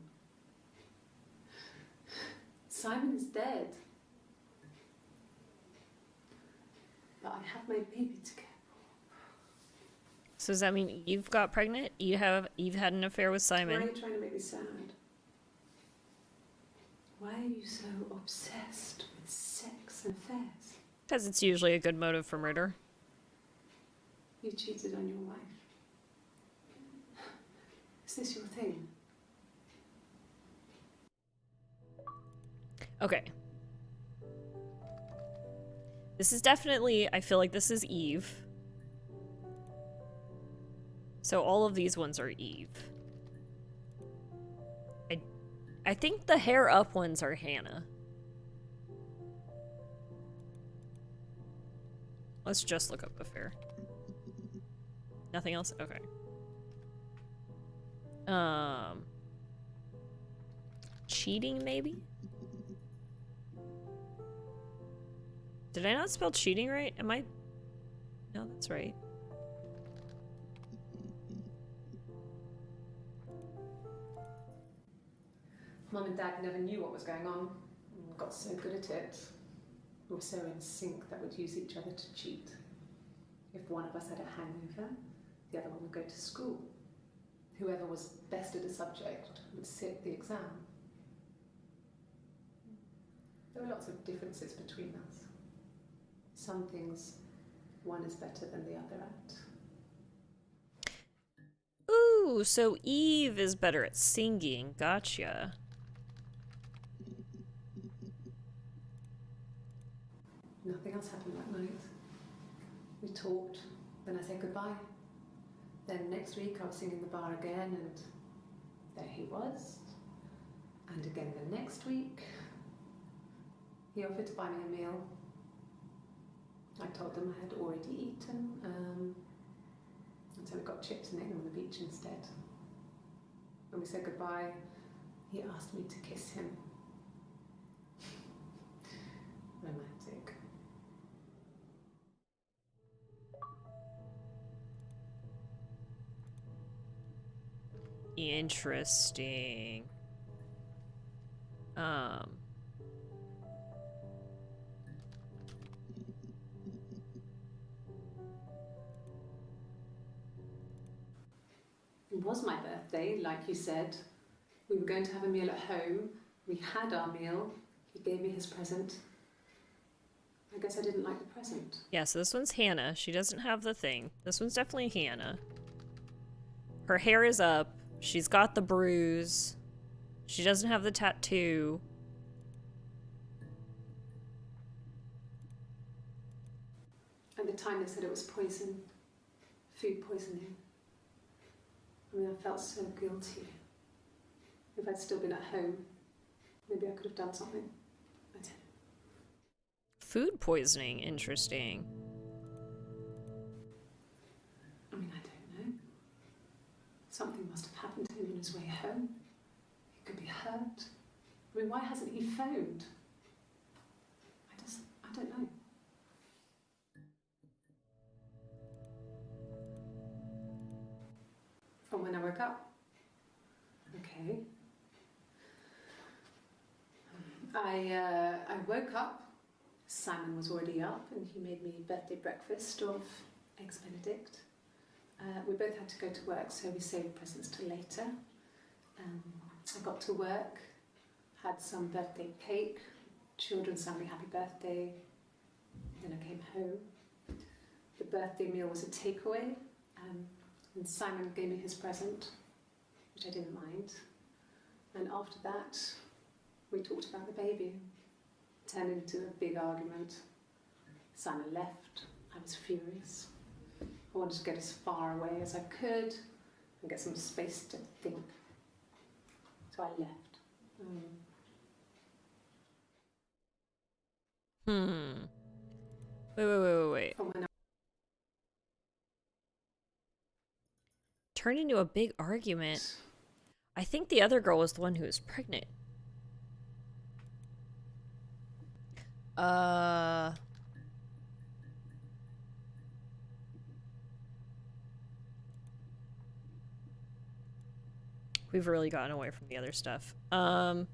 Speaker 2: Simon is dead. But I have my baby to care for.
Speaker 1: So does that mean Eve got pregnant? Eve had an affair with Simon.
Speaker 2: Why are you trying to make me sad? Why are you so obsessed with sex and affairs?
Speaker 1: Because it's usually a good motive for murder.
Speaker 2: You cheated on your wife. Is this your thing?
Speaker 1: Okay. This is definitely, I feel like this is Eve. So all of these ones are Eve. I think the hair up ones are Hannah. Let's just look up affair. Nothing else? Okay. Cheating, maybe? Did I not spell cheating right? Am I? No, that's right.
Speaker 2: Mum and Dad never knew what was going on. Got so good at it. We were so in sync that we'd use each other to cheat. If one of us had a hangover, the other one would go to school. Whoever was best at a subject would sit the exam. There were lots of differences between us. Some things one is better than the other at.
Speaker 1: Ooh, so Eve is better at singing. Gotcha.
Speaker 2: Nothing else happened that night. We talked, then I said goodbye. Then next week I was singing the bar again and there he was. And again the next week, he offered to buy me a meal. I told him I had already eaten, and so we got chips and ate them on the beach instead. When we said goodbye, he asked me to kiss him. Romantic.
Speaker 1: Interesting.
Speaker 2: It was my birthday, like you said. We were going to have a meal at home. We had our meal. He gave me his present. I guess I didn't like the present.
Speaker 1: Yeah, so this one's Hannah. She doesn't have the thing. This one's definitely Hannah. Her hair is up. She's got the bruise. She doesn't have the tattoo.
Speaker 2: At the time they said it was poison. Food poisoning. I mean, I felt so guilty. If I'd still been at home, maybe I could have done something. I don't know.
Speaker 1: Food poisoning, interesting.
Speaker 2: I mean, I don't know. Something must have happened to him on his way home. He could be hurt. I mean, why hasn't he phoned? I don't know. From when I woke up. Okay. I woke up. Simon was already up, and he made me birthday breakfast of eggs Benedict. We both had to go to work, so we saved presents till later. I got to work, had some birthday cake. Children sang me happy birthday. Then I came home. The birthday meal was a takeaway, and Simon gave me his present, which I didn't mind. And after that, we talked about the baby. It turned into a big argument. Simon left. I was furious. I wanted to get as far away as I could and get some space to think. So I left.
Speaker 1: Wait.
Speaker 2: From when
Speaker 1: Turned into a big argument. I think the other girl was the one who was pregnant. We've really gotten away from the other stuff. I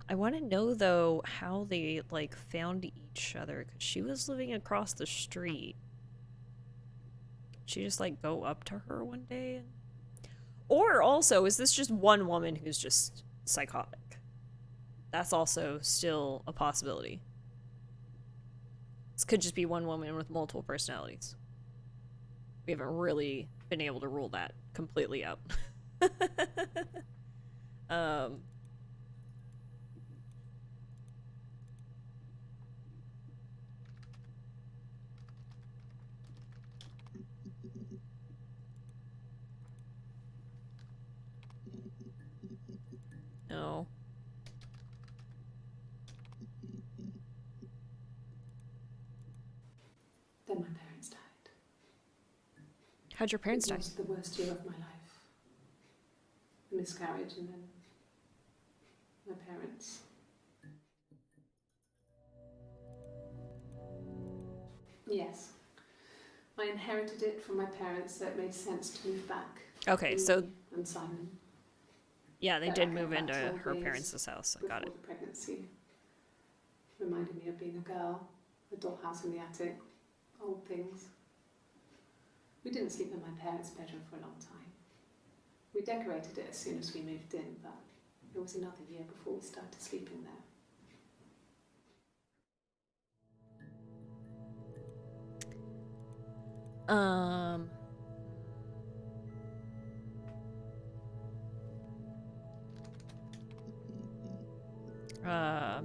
Speaker 1: want to know, though, how they, like, found each other, because she was living across the street. She just, like, go up to her one day? Or, also, is this just one woman who's just psychotic? That's also still a possibility. This could just be one woman with multiple personalities. We haven't really been able to rule that completely out. No.
Speaker 2: Then my parents died.
Speaker 1: How'd your parents die?
Speaker 2: It was the worst year of my life. A miscarriage and then my parents. Yes. I inherited it from my parents, so it made sense to move back.
Speaker 1: Okay, so
Speaker 2: And Simon.
Speaker 1: yeah, they
Speaker 2: But
Speaker 1: did
Speaker 2: I
Speaker 1: move
Speaker 2: came
Speaker 1: into
Speaker 2: back to old
Speaker 1: her
Speaker 2: days
Speaker 1: parents' house. I got it.
Speaker 2: before the pregnancy. Reminded me of being a girl, a dollhouse in the attic, old things. We didn't sleep in my parents' bedroom for a long time. We decorated it as soon as we moved in, but it was another year before we started sleeping there.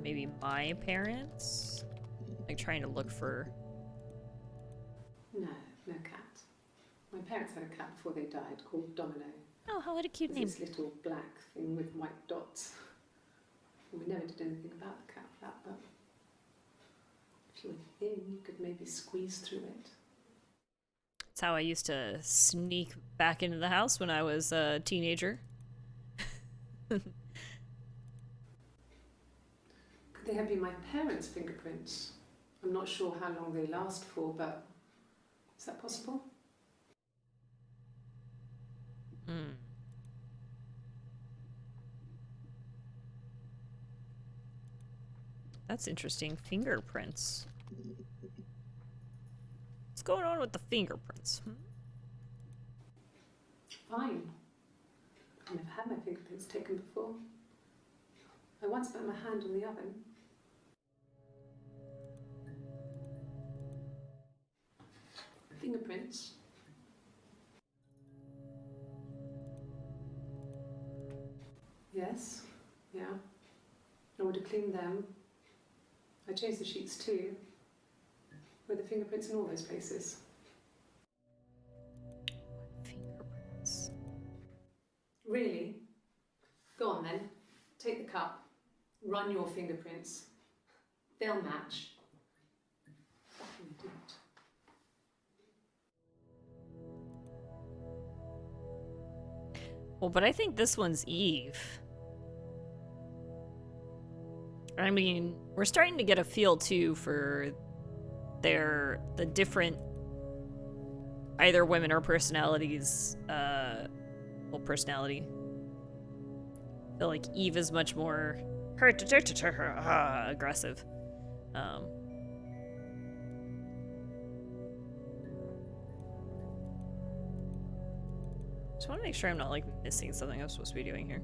Speaker 1: Maybe my parents? Like, trying to look for...
Speaker 2: No cat. My parents had a cat before they died called Domino.
Speaker 1: Oh, how what a cute
Speaker 2: It
Speaker 1: name.
Speaker 2: was this little black thing with white dots. And we never did anything about the cat for that, but if you were thin, you could maybe squeeze through it.
Speaker 1: That's how I used to sneak back into the house when I was a teenager.
Speaker 2: Could they have been my parents' fingerprints? I'm not sure how long they last for, but is that possible?
Speaker 1: That's interesting. Fingerprints. What's going on with the fingerprints?
Speaker 2: Fine. I've never had my fingerprints taken before. I once put my hand on the oven. Fingerprints. Yes, yeah. I would have cleaned them. I changed the sheets too. Were the fingerprints in all those places? Really? Go on then. Take the cup. Run your fingerprints. They'll match. Fucking idiot.
Speaker 1: Well, but I think this one's Eve. I mean, we're starting to get a feel too for the different either women or personalities. Well, personality. I feel like Eve is much more aggressive. Just want to make sure I'm not like missing something I'm supposed to be doing here.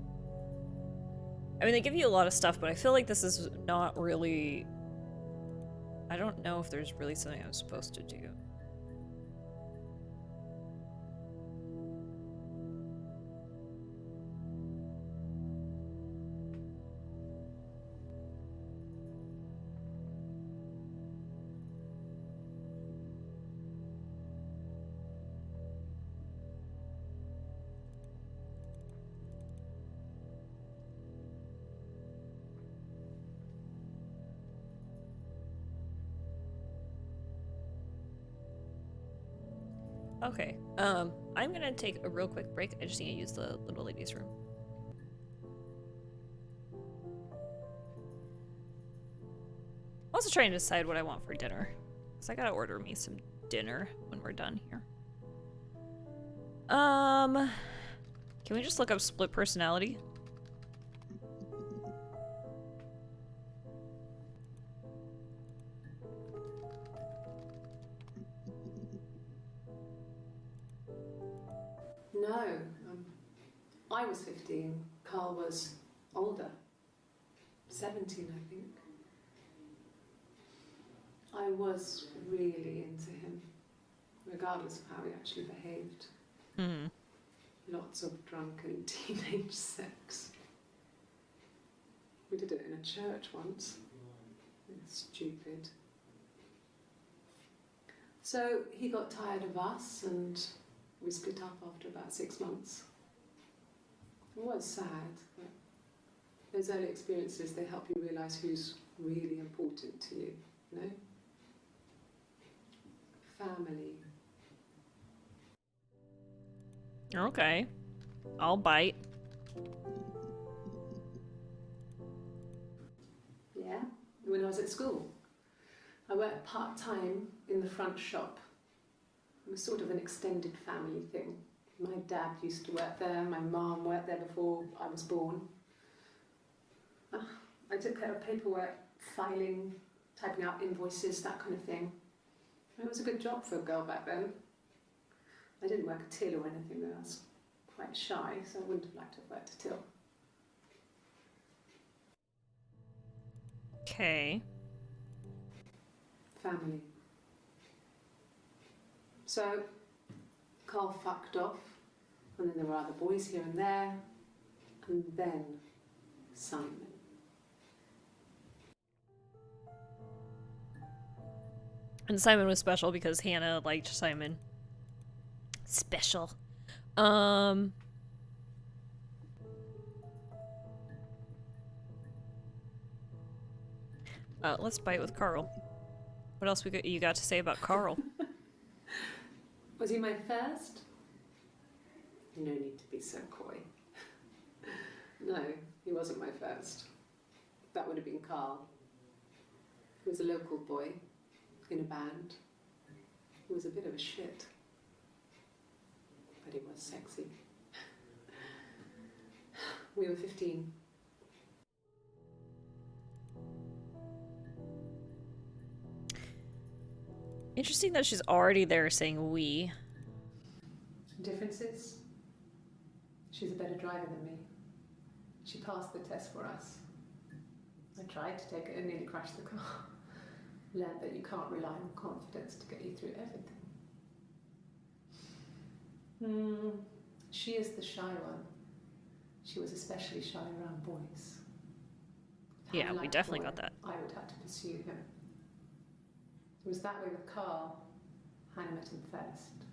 Speaker 1: I mean, they give you a lot of stuff, but I feel like this is not really... I don't know if there's really something I'm supposed to do. Okay, I'm gonna take a real quick break. I just need to use the little ladies' room. I'm also trying to decide what I want for dinner, because I gotta order me some dinner when we're done here. Can we just look up split personality?
Speaker 2: No. I was 15. Carl was older. 17, I think. I was really into him, regardless of how he actually behaved.
Speaker 1: Hmm.
Speaker 2: Lots of drunken teenage sex. We did it in a church once. It's stupid. So he got tired of us and we split up after about 6 months. It was sad, but those early experiences, they help you realise who's really important to you, you know? Family.
Speaker 1: Okay. I'll bite.
Speaker 2: Yeah, when I was at school. I worked part-time in the front shop. It was sort of an extended family thing. My dad used to work there, my mum worked there before I was born. I took care of paperwork, filing, typing out invoices, that kind of thing. It was a good job for a girl back then. I didn't work a till or anything though. I was quite shy, so I wouldn't have liked to have worked a till.
Speaker 1: Okay.
Speaker 2: Family. So, Carl fucked off, and then there were other boys here and there, and then Simon.
Speaker 1: And Simon was special because Hannah liked Simon. Special. Let's bite with Carl. What else you got to say about Carl?
Speaker 2: Was he my first? No need to be so coy. No, he wasn't my first. That would have been Carl. He was a local boy in a band. He was a bit of a shit. But he was sexy. We were 15.
Speaker 1: Interesting that she's already there saying we.
Speaker 2: Differences? She's a better driver than me. She passed the test for us. I tried to take it and nearly crashed the car. Learned that you can't rely on confidence to get you through everything. She is the shy one. She was especially shy around boys.
Speaker 1: Yeah, we definitely got that.
Speaker 2: I would have to pursue him. It was that way with Carl. Hannah met him first.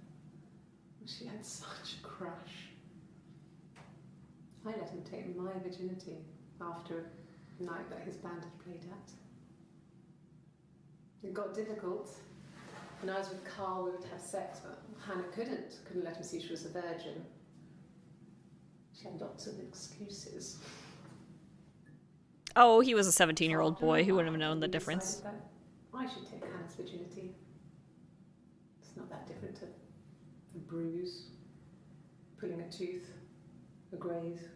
Speaker 2: She had such a crush. I let him take my virginity after a night that his band had played at. It got difficult. When I was with Carl, we would have sex, but Hannah couldn't let him see she was a virgin. She had lots of excuses.
Speaker 1: Oh, he was a 17-year-old boy who wouldn't have known the difference.
Speaker 2: That I should take Hannah's virginity. It's not that different to a bruise, pulling a tooth, a graze.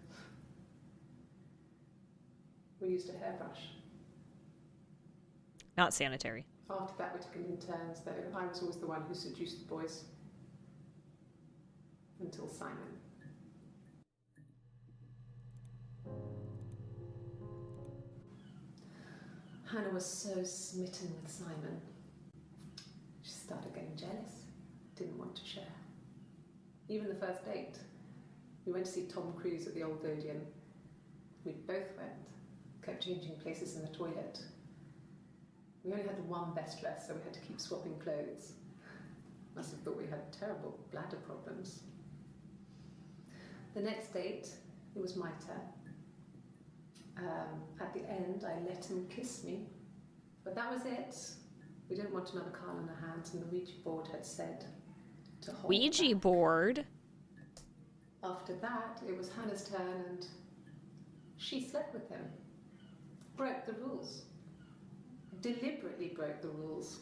Speaker 2: We used a hairbrush.
Speaker 1: Not sanitary.
Speaker 2: After that, we took it in turns, though. I was always the one who seduced the boys. Until Simon. Hannah was so smitten with Simon. She started getting jealous, didn't want to share. Even the first date, we went to see Tom Cruise at the Old Odeon. We both went, kept changing places in the toilet. We only had the one best dress, so we had to keep swapping clothes. Must have thought we had terrible bladder problems. The next date, it was my turn. At the end, I let him kiss me, but that was it. We didn't want another Carl in our hands, and the Ouija board had said to hold
Speaker 1: Ouija
Speaker 2: back.
Speaker 1: board?
Speaker 2: After that, it was Hannah's turn, and she slept with him. Broke the rules. Deliberately broke the rules.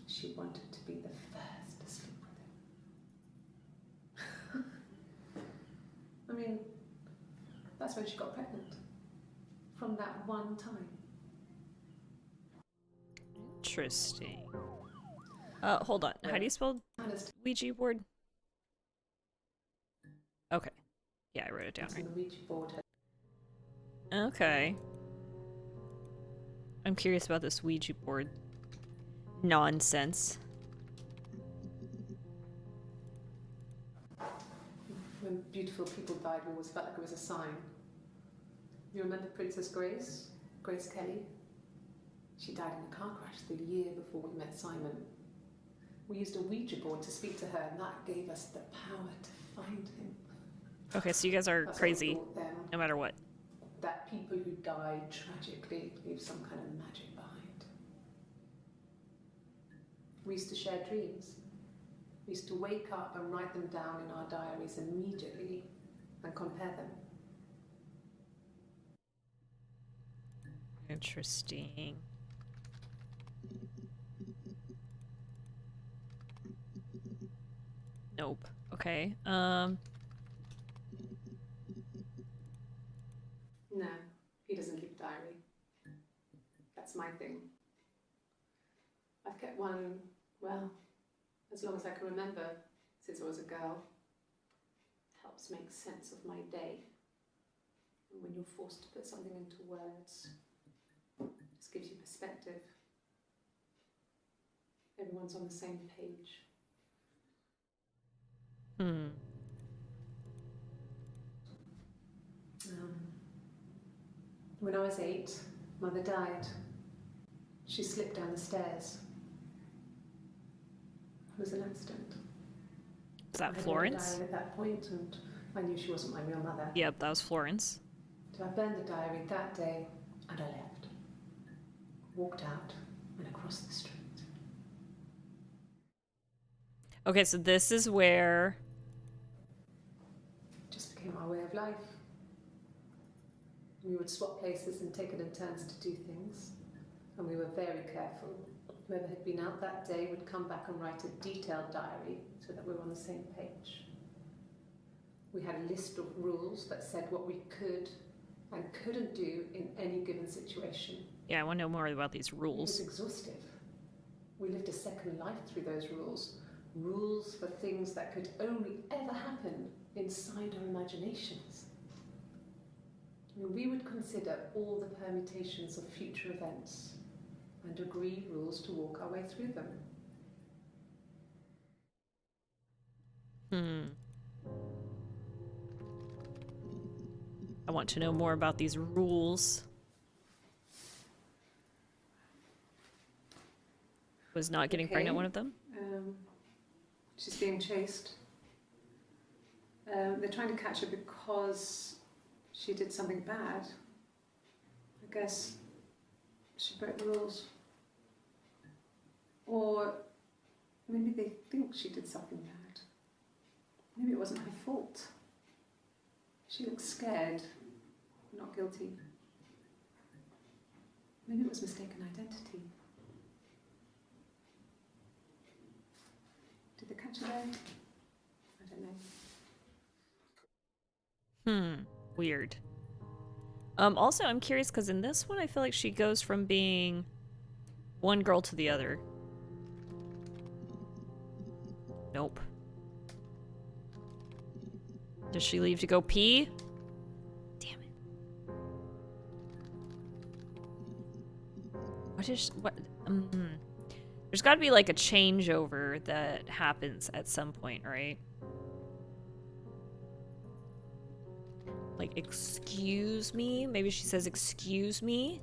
Speaker 2: She wanted to be the first to sleep with him. I mean, that's when she got pregnant. From that one time.
Speaker 1: Interesting. Hold on. How do you spell
Speaker 2: Hannah's
Speaker 1: Ouija board? Okay. Yeah, I wrote it down
Speaker 2: turn,
Speaker 1: right.
Speaker 2: and the Ouija board had
Speaker 1: Okay. I'm curious about this Ouija board nonsense.
Speaker 2: when beautiful people died, we always felt like it was a sign. You remember Princess Grace? Grace Kelly? She died in a car crash the year before we met Simon. We used a Ouija board to speak to her, and that gave us the power to find him.
Speaker 1: Okay, so you guys are
Speaker 2: That's what we
Speaker 1: crazy,
Speaker 2: thought then,
Speaker 1: no matter what.
Speaker 2: that people who died tragically leave some kind of magic behind. We used to share dreams. We used to wake up and write them down in our diaries immediately and compare them.
Speaker 1: Interesting. Nope. Okay.
Speaker 2: No, he doesn't keep a diary. That's my thing. I've kept one, well, as long as I can remember, since I was a girl. Helps make sense of my day. And when you're forced to put something into words, just gives you perspective. Everyone's on the same page. When I was 8, Mother died. She slipped down the stairs. It was an accident.
Speaker 1: Is that
Speaker 2: I had
Speaker 1: Florence?
Speaker 2: no diary at that point, and I knew she wasn't my real mother.
Speaker 1: Yep, that was Florence.
Speaker 2: So I burned the diary that day, and I left. Walked out and across the street.
Speaker 1: Okay, so this is where...
Speaker 2: It just became our way of life. We would swap places and take it in turns to do things, and we were very careful. Whoever had been out that day would come back and write a detailed diary so that we were on the same page. We had a list of rules that said what we could and couldn't do in any given situation.
Speaker 1: Yeah, I want to know more about these
Speaker 2: It was
Speaker 1: rules.
Speaker 2: exhaustive. We lived a second life through those rules. Rules for things that could only ever happen inside our imaginations. We would consider all the permutations of future events and agree rules to walk our way through them.
Speaker 1: I want to know more about these rules. Was not getting pregnant
Speaker 2: Okay.
Speaker 1: one of them?
Speaker 2: She's being chased. They're trying to catch her because she did something bad. I guess she broke the rules. Or maybe they think she did something bad. Maybe it wasn't her fault. She looks scared, not guilty. Maybe it was mistaken identity. Did they catch her there? I don't know.
Speaker 1: Weird. Also, I'm curious because in this one, I feel like she goes from being one girl to the other. Nope. Does she leave to go pee? Damn it. What is... what... There's gotta be like a changeover that happens at some point, right? Like, excuse me? Maybe she says, excuse me?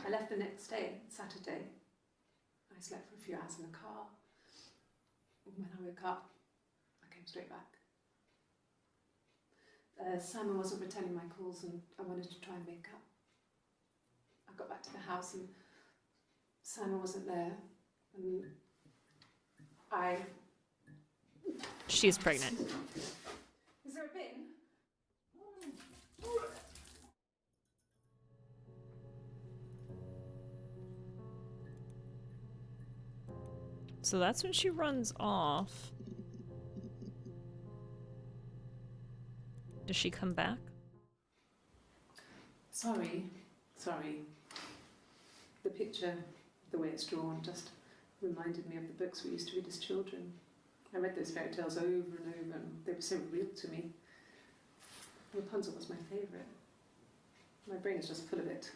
Speaker 2: I left the next day, Saturday. I slept for a few hours in the car. When I woke up, I came straight back. Simon wasn't returning my calls and I wanted to try and make up. I got back to the house and Simon wasn't there. And
Speaker 1: She's pregnant.
Speaker 2: Is there a bin?
Speaker 1: So that's when she runs off. Does she come back?
Speaker 2: Sorry. The picture, the way it's drawn, just reminded me of the books we used to read as children. I read those fairy tales over and over, and they were so real to me. Rapunzel was my favourite. My brain is just full of it.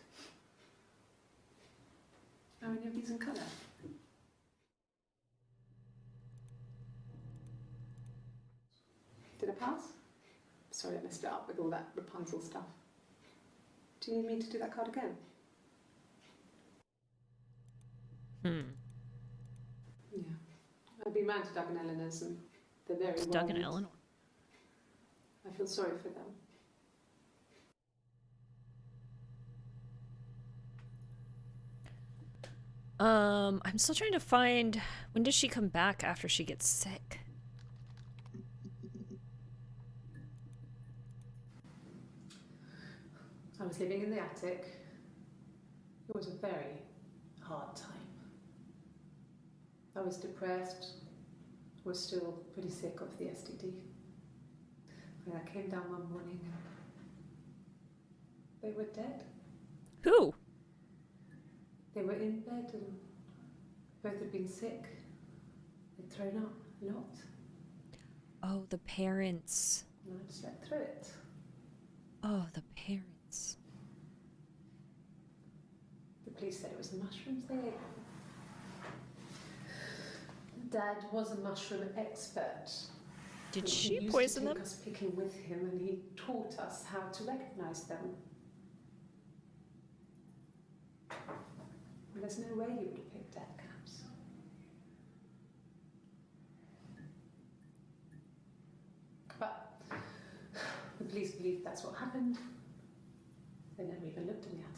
Speaker 2: Are any of these in colour? Did I pass? Sorry, I messed it up with all that Rapunzel stuff. Do you need me to do that card again? Yeah. I've been round to Doug and Eleanor's and they're very worried.
Speaker 1: Doug and Eleanor.
Speaker 2: I feel sorry for them.
Speaker 1: I'm still trying to find... When does she come back after she gets sick?
Speaker 2: I was living in the attic. It was a very hard time. I was depressed, was still pretty sick of the STD. When I came down one morning and they were dead.
Speaker 1: Who?
Speaker 2: They were in bed and both had been sick. They'd thrown up a lot.
Speaker 1: Oh, the parents.
Speaker 2: And I slept through it.
Speaker 1: Oh, the parents.
Speaker 2: The police said it was the mushrooms they ate. Dad was a mushroom expert.
Speaker 1: Did
Speaker 2: And
Speaker 1: she
Speaker 2: he
Speaker 1: poison
Speaker 2: used to
Speaker 1: them?
Speaker 2: take us picking with him and he taught us how to recognise them. And there's no way you would have picked death caps. But the police believe that's what happened. They never even looked in the attic.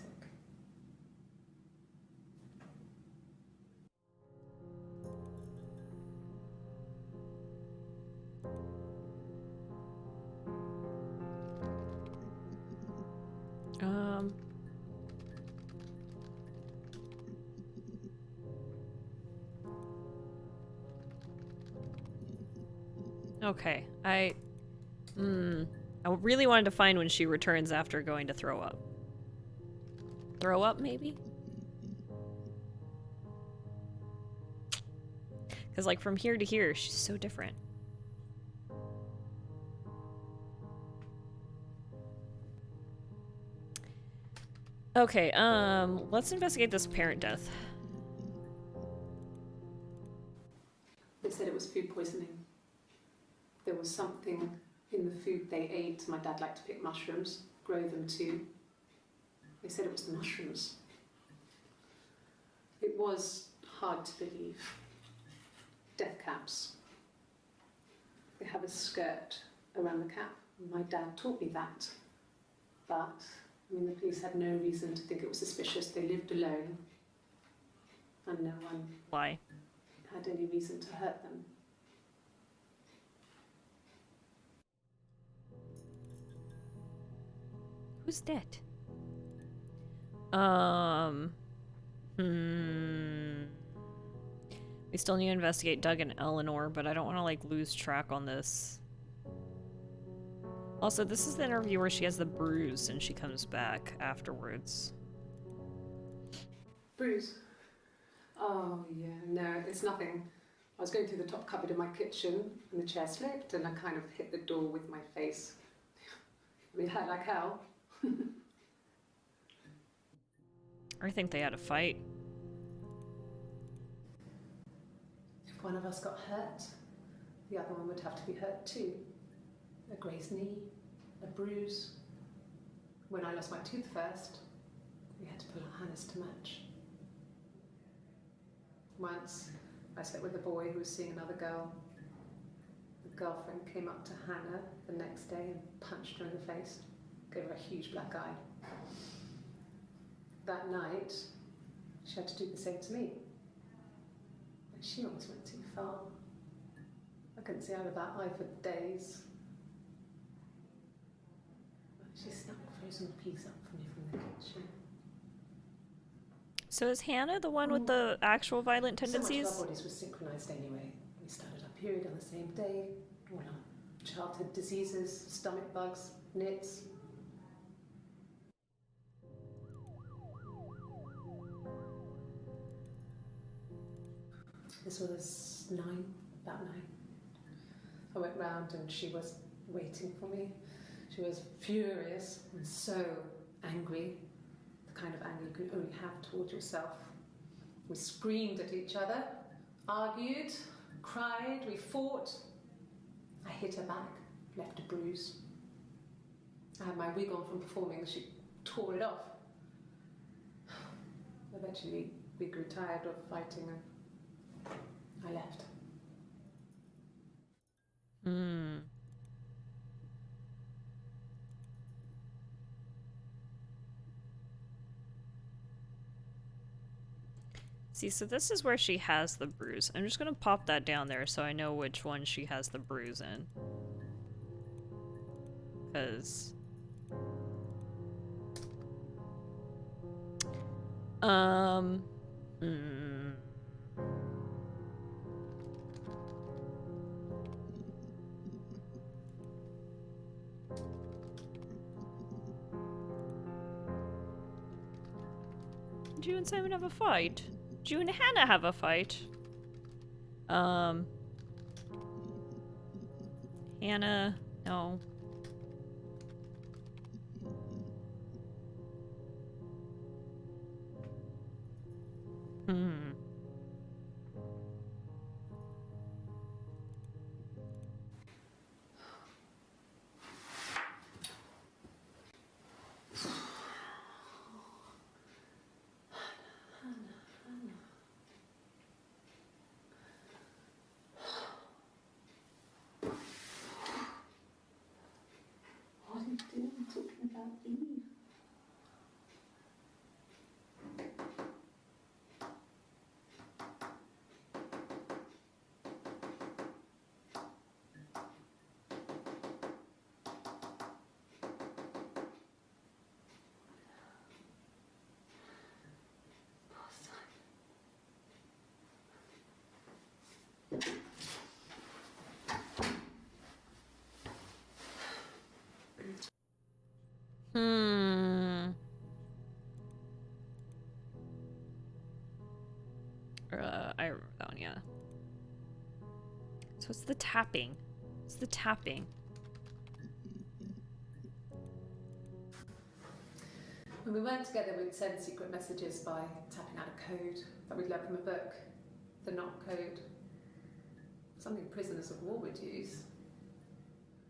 Speaker 1: Okay, I really wanted to find when she returns after going to throw up. Throw up, maybe? Because, like, from here to here, she's so different. Okay, let's investigate this parent death.
Speaker 2: They said it was food poisoning. There was something in the food they ate. My dad liked to pick mushrooms, grow them too. They said it was the mushrooms. It was hard to believe. Death caps. They have a skirt around the cap. My dad taught me that. But, I mean, the police had no reason to think it was suspicious. They lived alone. And no one
Speaker 1: Why?
Speaker 2: had any reason to hurt them.
Speaker 1: Who's dead? We still need to investigate Doug and Eleanor, but I don't want to, like, lose track on this. Also, this is the interview where she has the bruise and she comes back afterwards.
Speaker 2: Bruce? Oh, yeah, no, it's nothing. I was going through the top cupboard in my kitchen and the chair slipped and I kind of hit the door with my face. I mean, it hurt like hell.
Speaker 1: I think they had a fight.
Speaker 2: If one of us got hurt, the other one would have to be hurt too. A grazed knee, a bruise. When I lost my tooth first, we had to pull out Hannah's to match. Once, I slept with a boy who was seeing another girl. The girlfriend came up to Hannah the next day and punched her in the face, gave her a huge black eye. That night, she had to do the same to me. But she almost went too far. I couldn't see out of that eye for days. But she snuck a frozen piece up for me from the kitchen.
Speaker 1: So is Hannah the one with the actual violent tendencies?
Speaker 2: So much of our bodies were synchronized anyway. We started our period on the same day. All our childhood diseases, stomach bugs, nits. This was about 9. I went round and she was waiting for me. She was furious and so angry. The kind of anger you can only have towards yourself. We screamed at each other, argued, cried, we fought. I hit her back, left a bruise. I had my wig on from performing and she tore it off. Eventually, we grew tired of fighting and I left.
Speaker 1: See, so this is where she has the bruise. I'm just gonna pop that down there so I know which one she has the bruise in. Because... Did you and Simon have a fight? Did you and Hannah have a fight? Hannah, no.
Speaker 2: What are you doing talking about Eve?
Speaker 1: I wrote that one, yeah. So it's the tapping. It's the tapping.
Speaker 2: When we weren't together, we'd send secret messages by tapping out a code that we'd learned from a book, the knock code. Something prisoners of war would use.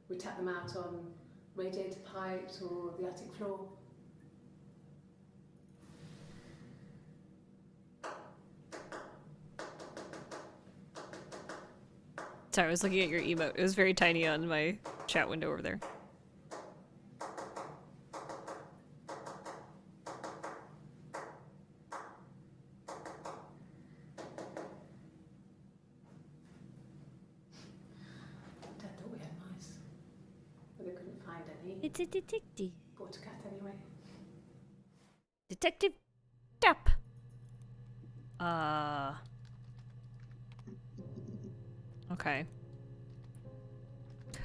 Speaker 2: We'd tap them out on radiator pipes or the attic floor.
Speaker 1: Sorry, I was looking at your emote. It was very tiny on my chat window over there.
Speaker 2: Dad thought we had mice, but they couldn't find any.
Speaker 1: It's a detective.
Speaker 2: Bought a cat anyway.
Speaker 1: Detective Tap. Okay.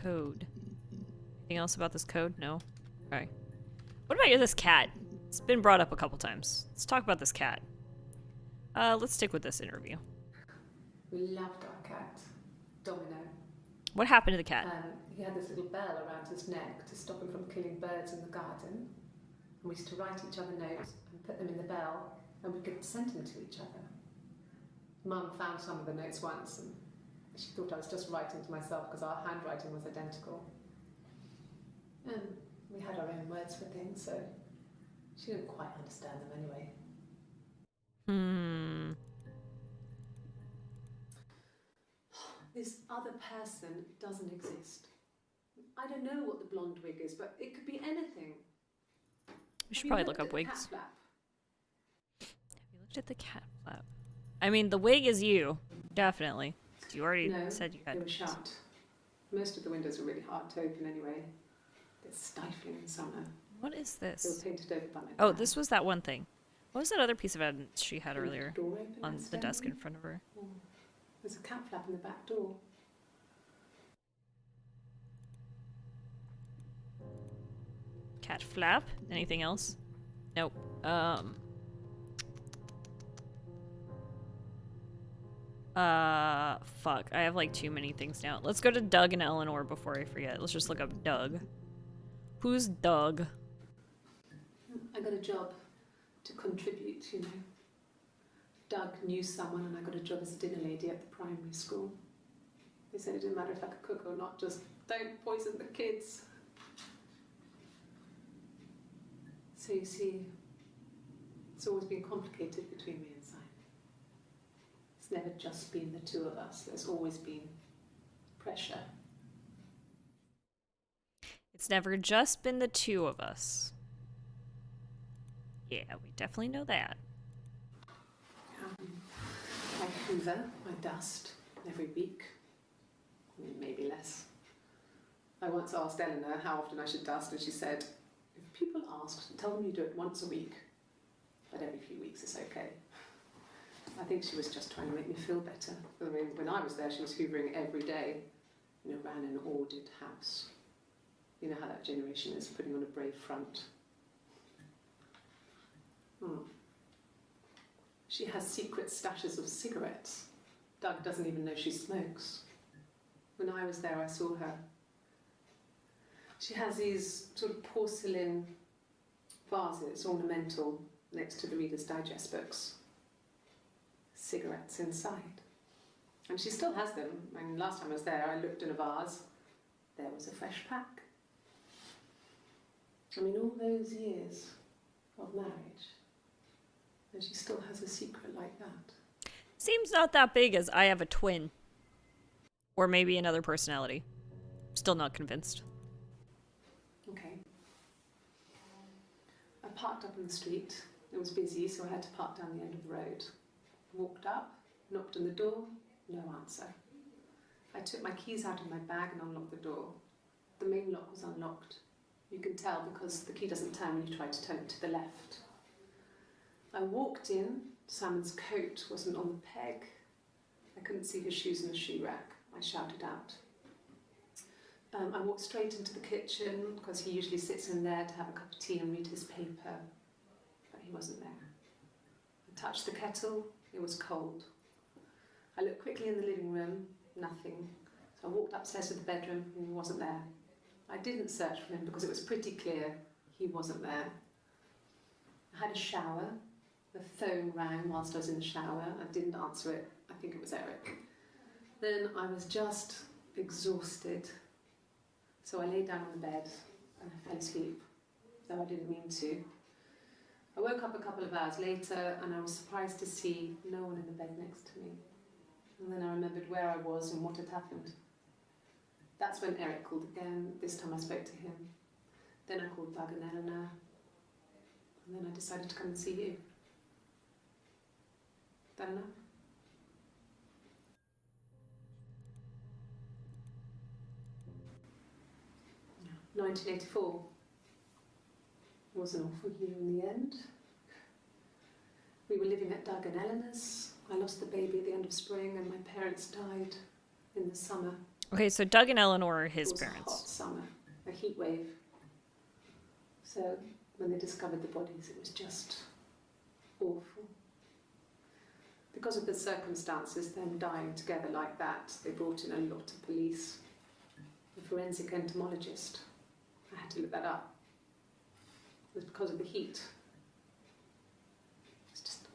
Speaker 1: Code. Anything else about this code? No? Okay. What about this cat? It's been brought up a couple times. Let's talk about this cat. Let's stick with this interview.
Speaker 2: We loved our cat, Domino.
Speaker 1: What happened to the cat?
Speaker 2: He had this little bell around his neck to stop him from killing birds in the garden. And we used to write each other notes and put them in the bell, and we could send them to each other. Mum found some of the notes once, and she thought I was just writing to myself because our handwriting was identical. And we had our own words for things, so she didn't quite understand them anyway. This other person doesn't exist. I don't know what the blonde wig is, but it could be anything.
Speaker 1: We should probably look up wigs. Have you looked at the cat flap? I mean, the wig is you, definitely. You already said you had.
Speaker 2: They were shut. Most of the windows are really hard to open anyway. They're stifling in summer.
Speaker 1: What is this?
Speaker 2: They were painted over by my
Speaker 1: Oh,
Speaker 2: dad.
Speaker 1: this was that one thing. What was that other piece of evidence she had earlier
Speaker 2: Door open
Speaker 1: on the desk in front of her?
Speaker 2: Oh, there's a cat flap in the back door.
Speaker 1: Cat flap? Anything else? Nope. Fuck. I have like too many things now. Let's go to Doug and Eleanor before I forget. Let's just look up Doug. Who's Doug?
Speaker 2: I got a job to contribute, you know. Doug knew someone and I got a job as a dinner lady at the primary school. They said it didn't matter if I could cook or not, just don't poison the kids. So you see, it's always been complicated between me and Simon. It's never just been the two of us. There's always been pressure.
Speaker 1: It's never just been the two of us. Yeah, we definitely know that.
Speaker 2: I hoover my dust every week, maybe less. I once asked Eleanor how often I should dust, and she said, if people ask, tell them you do it once a week, but every few weeks is okay. I think she was just trying to make me feel better. I mean, when I was there, she was hoovering every day, you know, ran an ordered house. You know how that generation is, putting on a brave front. She has secret stashes of cigarettes. Doug doesn't even know she smokes. When I was there, I saw her. She has these sort of porcelain vases, ornamental, next to the Reader's Digest books. Cigarettes inside. And she still has them. I mean, last time I was there, I looked in a vase. There was a fresh pack. I mean, all those years of marriage. And she still has a secret like that.
Speaker 1: Seems not that big as I have a twin. Or maybe another personality. Still not convinced.
Speaker 2: Okay. I parked up on the street. It was busy, so I had to park down the end of the road. Walked up, knocked on the door, no answer. I took my keys out of my bag and unlocked the door. The main lock was unlocked. You can tell because the key doesn't turn when you try to turn it to the left. I walked in, Simon's coat wasn't on the peg. I couldn't see his shoes in the shoe rack. I shouted out. I walked straight into the kitchen because he usually sits in there to have a cup of tea and read his paper, but he wasn't there. I touched the kettle, it was cold. I looked quickly in the living room, nothing. So I walked upstairs to the bedroom and he wasn't there. I didn't search for him because it was pretty clear he wasn't there. I had a shower. The phone rang whilst I was in the shower. I didn't answer it. I think it was Eric. Then I was just exhausted. So I lay down on the bed and I fell asleep, though I didn't mean to. I woke up a couple of hours later and I was surprised to see no one in the bed next to me. And then I remembered where I was and what had happened. That's when Eric called again. This time I spoke to him. Then I called Doug and Eleanor. And then I decided to come and see you. That enough? 1984 was an awful year in the end. We were living at Doug and Eleanor's. I lost the baby at the end of spring and my parents died in the summer.
Speaker 1: Okay, so Doug and Eleanor are his
Speaker 2: It was
Speaker 1: parents.
Speaker 2: a hot summer, a heat wave. So when they discovered the bodies, it was just awful. Because of the circumstances, them dying together like that, they brought in a lot of police. A forensic entomologist. I had to look that up. It was because of the heat. It's just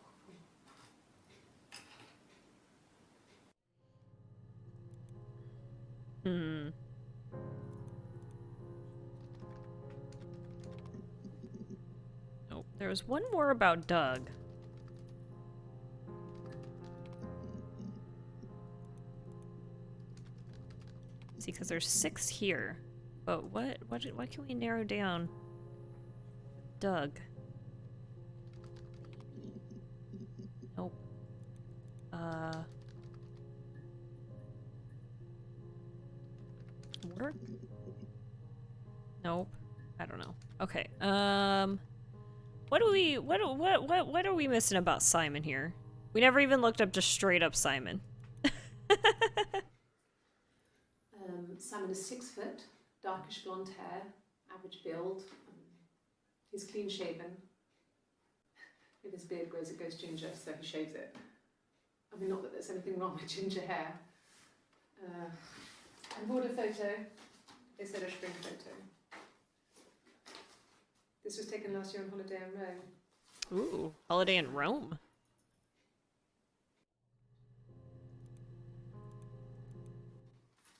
Speaker 2: awful.
Speaker 1: Hmm. Oh, there was one more about Doug. See, because there's 6 here. But what can we narrow down? Doug. Nope. Work? Nope. I don't know. Okay. What are we missing about Simon here? We never even looked up just straight up Simon.
Speaker 2: Simon is 6 foot, darkish blonde hair, average build. He's clean shaven. If his beard grows, it goes ginger, so he shaves it. I mean, not that there's anything wrong with ginger hair. I bought a photo. They said a spring photo. This was taken last year on holiday in Rome.
Speaker 1: Ooh, holiday in Rome.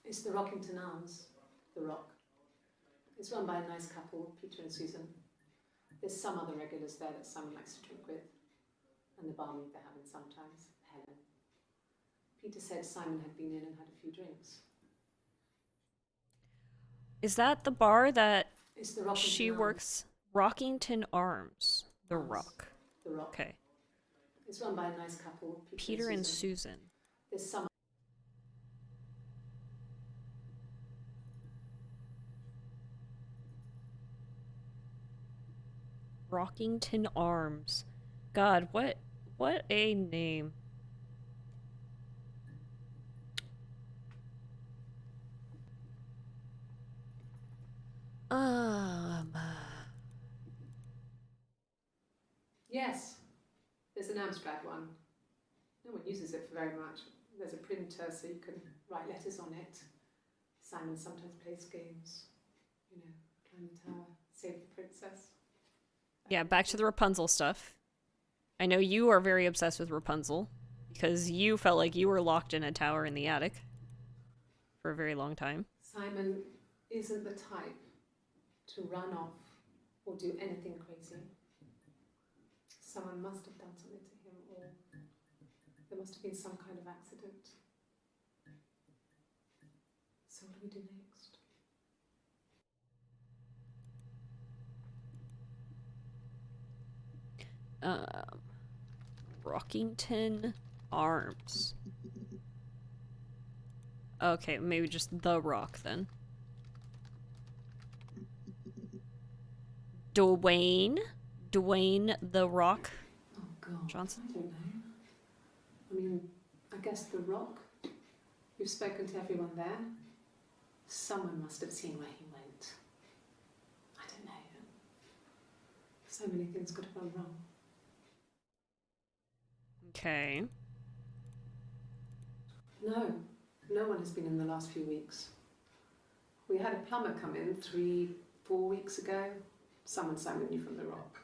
Speaker 2: It's the Rockington Arms, the Rock. It's run by a nice couple, Peter and Susan. There's some other regulars there that Simon likes to drink with, and the barmaid they're having sometimes, Helen. Peter said Simon had been in and had a few drinks.
Speaker 1: Is that the bar that
Speaker 2: It's the Rockington
Speaker 1: she
Speaker 2: Arms.
Speaker 1: works? Rockington Arms. The
Speaker 2: Arms.
Speaker 1: Rock.
Speaker 2: The Rock.
Speaker 1: Okay.
Speaker 2: It's run by a nice couple,
Speaker 1: Peter and Susan.
Speaker 2: There's some.
Speaker 1: Rockington Arms. God, what a name.
Speaker 2: Yes, there's an Amstrad one. No one uses it for very much. There's a printer so you can write letters on it. Simon sometimes plays games. You know, climb the tower, save the princess.
Speaker 1: Yeah, back to the Rapunzel stuff. I know you are very obsessed with Rapunzel because you felt like you were locked in a tower in the attic for a very long time.
Speaker 2: Simon isn't the type to run off or do anything crazy. Someone must have done something to him, or there must have been some kind of accident. So what do we do next?
Speaker 1: Rockington Arms. Okay, maybe just the Rock then. Dwayne the Rock
Speaker 2: Oh God,
Speaker 1: Johnson?
Speaker 2: I don't know. I mean, I guess the Rock. We've spoken to everyone there. Someone must have seen where he went. I don't know. So many things could have gone wrong.
Speaker 1: Okay.
Speaker 2: No one has been in the last few weeks. We had a plumber come in 3-4 weeks ago. Someone Simon knew from the Rock.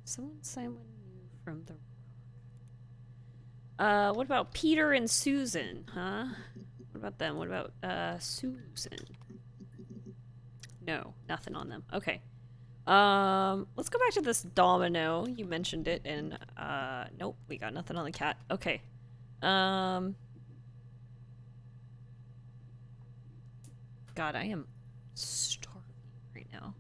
Speaker 1: Someone Simon knew from the Rock. What about Peter and Susan, huh? What about them? What about Susan? No, nothing on them. Okay. Let's go back to this domino. You mentioned it, and nope, we got nothing on the cat. Okay. God, I am starving right now.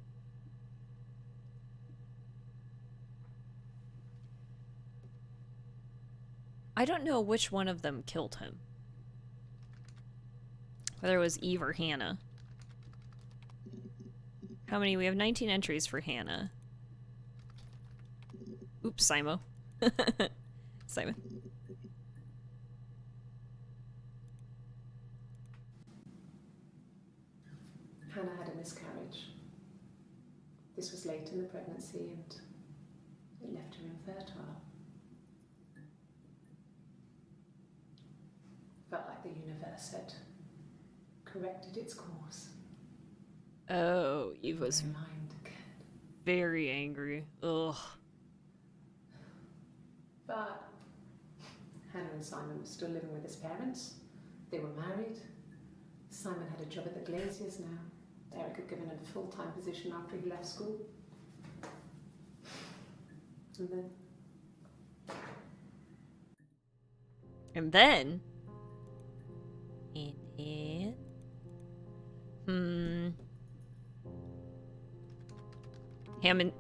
Speaker 1: I don't know which one of them killed him. Whether it was Eve or Hannah. How many? We have 19 entries for Hannah. Oops, Simo. Simon.
Speaker 2: Hannah had a miscarriage. This was late in the pregnancy and it left her infertile. Felt like the universe had corrected its course.
Speaker 1: Oh, Eve was
Speaker 2: Mind again.
Speaker 1: very angry. Ugh.
Speaker 2: But Hannah and Simon were still living with his parents. They were married. Simon had a job at the Glaziers now. Eric had given him a full-time position after he left school. And then...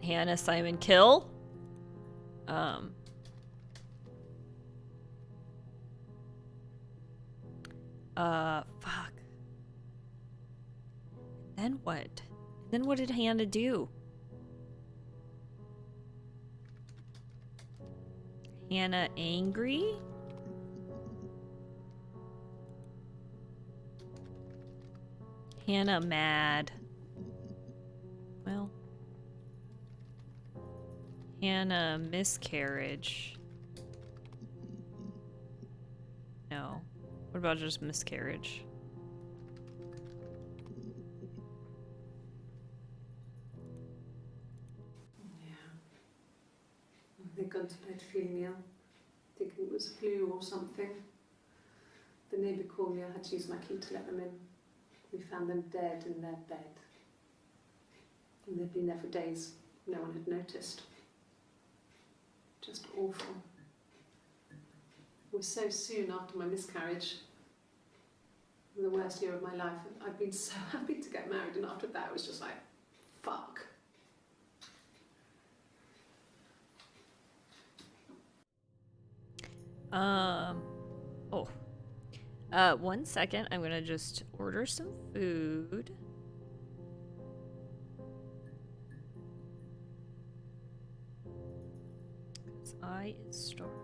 Speaker 1: Hannah, Simon, kill? Fuck. Then what? Then what did Hannah do? Hannah angry? Hannah mad. Well. Hannah miscarriage. No. What about just miscarriage?
Speaker 2: Yeah. They'd gone to bed feeling ill, thinking it was flu or something. The neighbour called me, I had to use my key to let them in. We found them dead in their bed. And they'd been there for days. No one had noticed. Just awful. It was so soon after my miscarriage. The worst year of my life. I'd been so happy to get married, and after that it was just like, fuck.
Speaker 1: Oh. 1 second. I'm gonna just order some food. Because I is starving.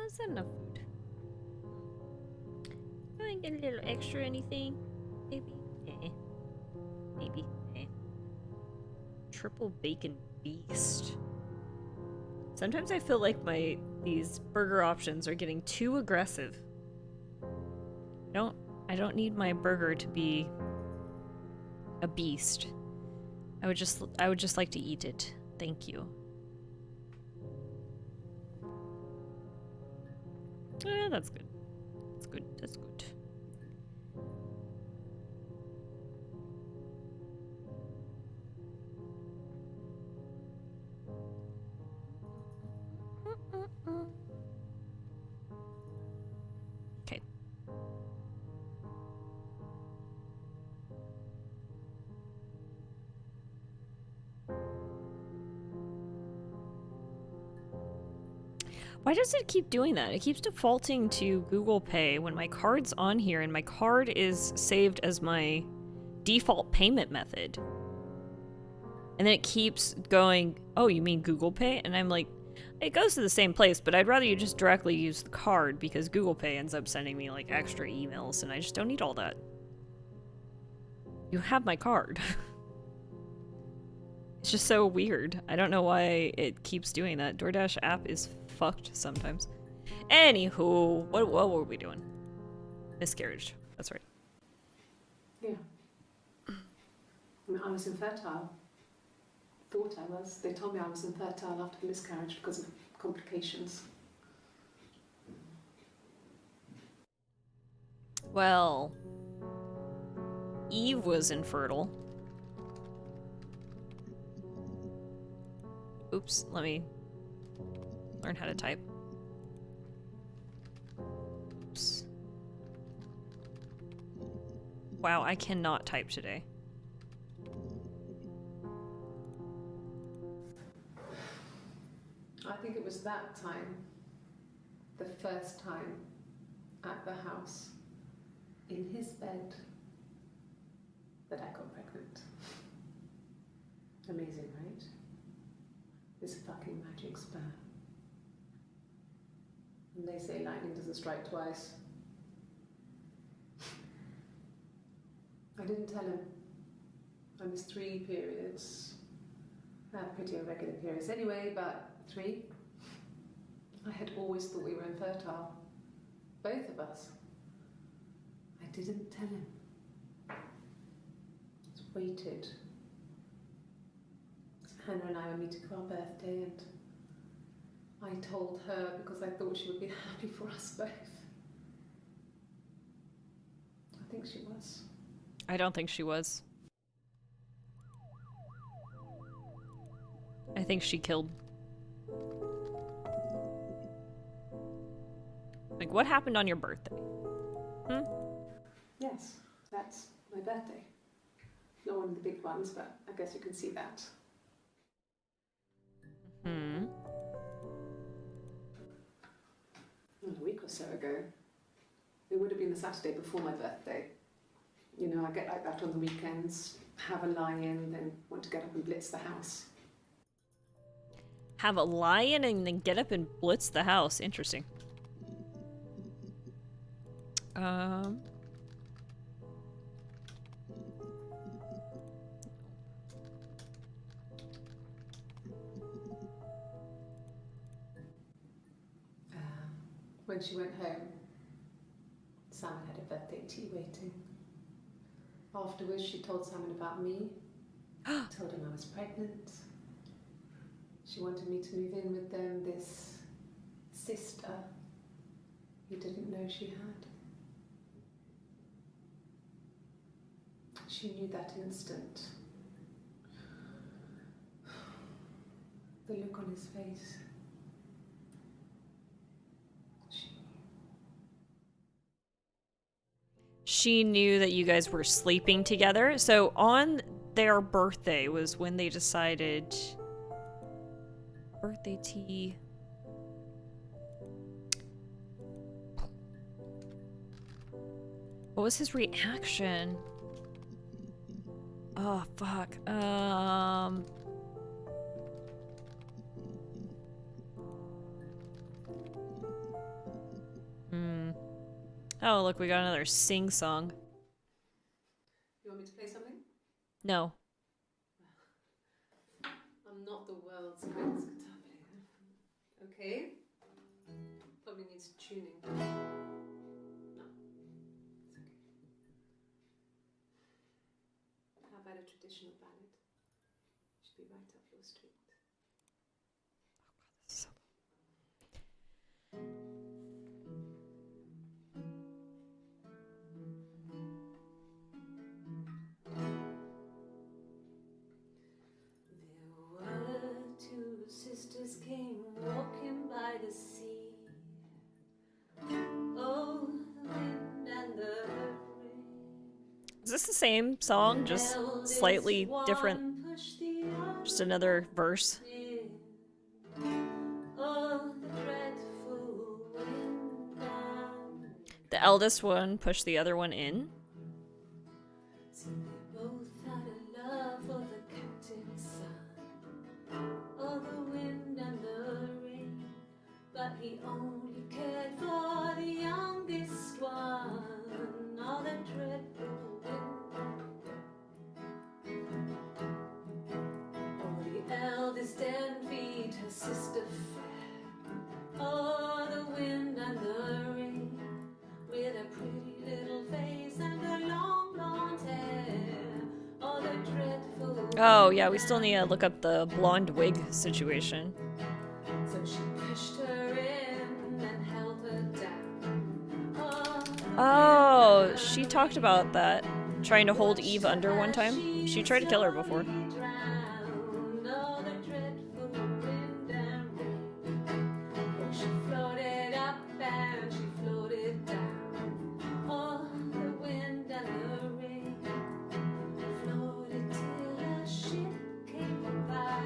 Speaker 1: Is that enough food? Can I get a little extra anything? Maybe? Maybe. Triple bacon beast. Sometimes I feel like these burger options are getting too aggressive. I don't need my burger to be a beast. I would just like to eat it. Thank you. That's good. That's good. That's good. Okay. Why does it keep doing that? It keeps defaulting to Google Pay when my card's on here and my card is saved as my default payment method. And then it keeps going, oh, you mean Google Pay? And I'm like, it goes to the same place, but I'd rather you just directly use the card because Google Pay ends up sending me like extra emails and I just don't need all that. You have my card. It's just so weird. I don't know why it keeps doing that. DoorDash app is fucked sometimes. Anywho, what were we doing? Miscarriage. That's right.
Speaker 2: Yeah. I mean, I was infertile. Thought I was. They told me I was infertile after the miscarriage because of complications.
Speaker 1: Well, Eve was infertile. Oops, let me learn how to type. Oops. Wow, I cannot type today.
Speaker 2: I think it was that time, the first time at the house, in his bed, that I got pregnant. Amazing, right? This fucking magic sperm. And they say lightning doesn't strike twice. I didn't tell him. I missed 3 periods. I had pretty irregular periods anyway, but 3. I had always thought we were infertile. Both of us. I didn't tell him. Just waited. Hannah and I were meeting for our birthday and I told her because I thought she would be happy for us both. I think she was.
Speaker 1: I don't think she was. I think she killed. Like, what happened on your birthday? Hmm?
Speaker 2: Yes, that's my birthday. Not one of the big ones, but I guess you can see that.
Speaker 1: Hmm.
Speaker 2: A week or so ago. It would have been the Saturday before my birthday. You know, I get like that on the weekends, have a lie-in, then want to get up and blitz the house.
Speaker 1: Have a lie-in and then get up and blitz the house. Interesting.
Speaker 2: When she went home, Sam had a birthday tea waiting. Afterwards, she told Simon about me, told him I was pregnant. She wanted me to move in with them, this sister he didn't know she had. She knew that instant. The look on his face.
Speaker 1: She knew that you guys were sleeping together. So on their birthday was when they decided... Birthday tea... What was his reaction? Oh, fuck. Oh, look, we got another sing-song.
Speaker 2: You want me to play something?
Speaker 1: No.
Speaker 2: I'm not the world's greatest guitar player. Okay. Probably needs tuning. No. It's okay. How about a traditional ballad? Should be right up your street. Sisters came walking by the sea. Oh, the wind and the rain.
Speaker 1: Is this the same song, just slightly different? Just another verse?
Speaker 2: Oh, the dreadful
Speaker 1: The eldest one pushed the other one in.
Speaker 3: So they both had a love for the captain's son, oh, the wind and the rain, but he only cared for the youngest one, all the dreadful wind. Oh, the eldest envied her sister fair, oh, the wind and the rain, with a pretty little face and her long blonde hair, oh, the dreadful.
Speaker 1: Oh, yeah, we still need to look up the blonde wig situation.
Speaker 3: So she pushed her in and held her down.
Speaker 1: Oh, she talked about that. Trying to hold Eve under one time. She tried to kill her before.
Speaker 3: She floated up and she floated down. Oh, the wind and the rain floated till a ship came by.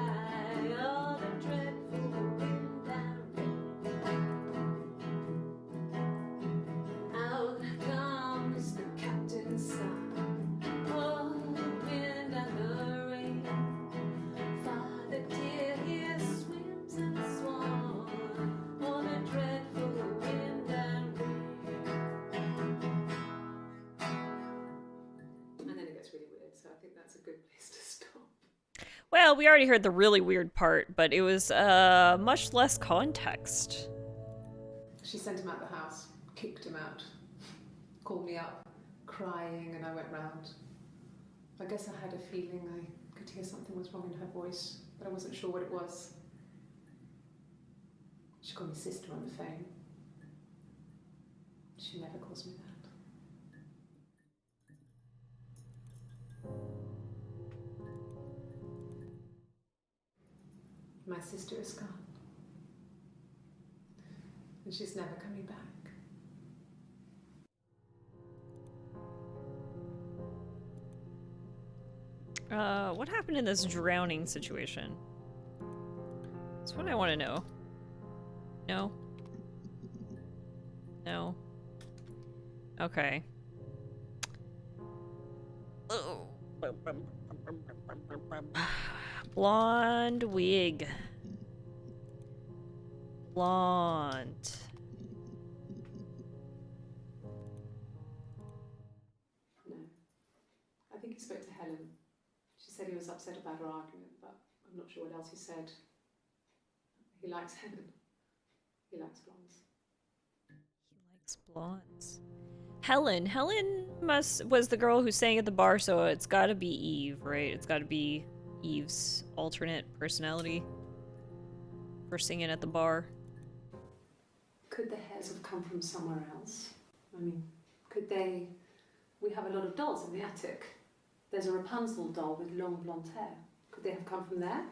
Speaker 3: Oh, the dreadful wind and rain. Out comes the captain's son. Oh, the wind and the rain. Father dear, here swims and swans. Oh, the dreadful wind and rain.
Speaker 2: And then it gets really weird, so I think that's a good place to stop.
Speaker 1: Well, we already heard the really weird part, but it was much less context.
Speaker 2: She sent him out the house, kicked him out, called me up, crying, and I went round. I guess I had a feeling I could hear something was wrong in her voice, but I wasn't sure what it was. She called me sister on the phone. She never calls me that. My sister is gone. And she's never coming back.
Speaker 1: What happened in this drowning situation? That's what I want to know. No? No? Okay. Oh. Blonde wig. Blonde.
Speaker 2: No. I think he spoke to Helen. She said he was upset about her argument, but I'm not sure what else he said. He likes Helen. He likes blondes.
Speaker 1: He likes blondes. Helen was the girl who sang at the bar, so it's gotta be Eve, right? It's gotta be Eve's alternate personality for singing at the bar.
Speaker 2: Could the hairs have come from somewhere else? I mean, could they... We have a lot of dolls in the attic. There's a Rapunzel doll with long blonde hair. Could they have come from there?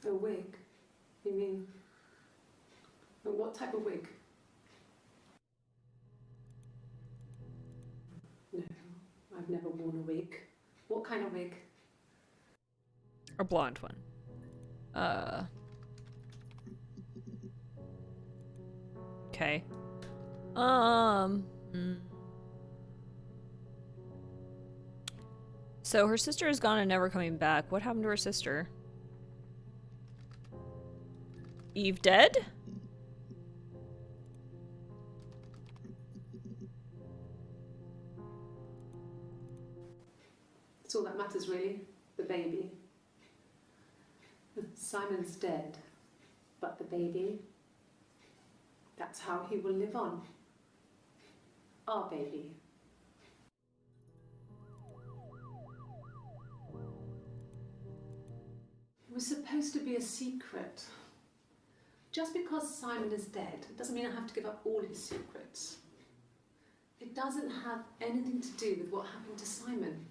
Speaker 2: A wig? You mean... What type of wig? No, I've never worn a wig. What kind of wig?
Speaker 1: A blonde one. Okay. So her sister is gone and never coming back. What happened to her sister? Eve dead?
Speaker 2: That's all that matters, really. The baby. Simon's dead, but the baby, that's how he will live on. Our baby. It was supposed to be a secret. Just because Simon is dead doesn't mean I have to give up all his secrets. It doesn't have anything to do with what happened to Simon.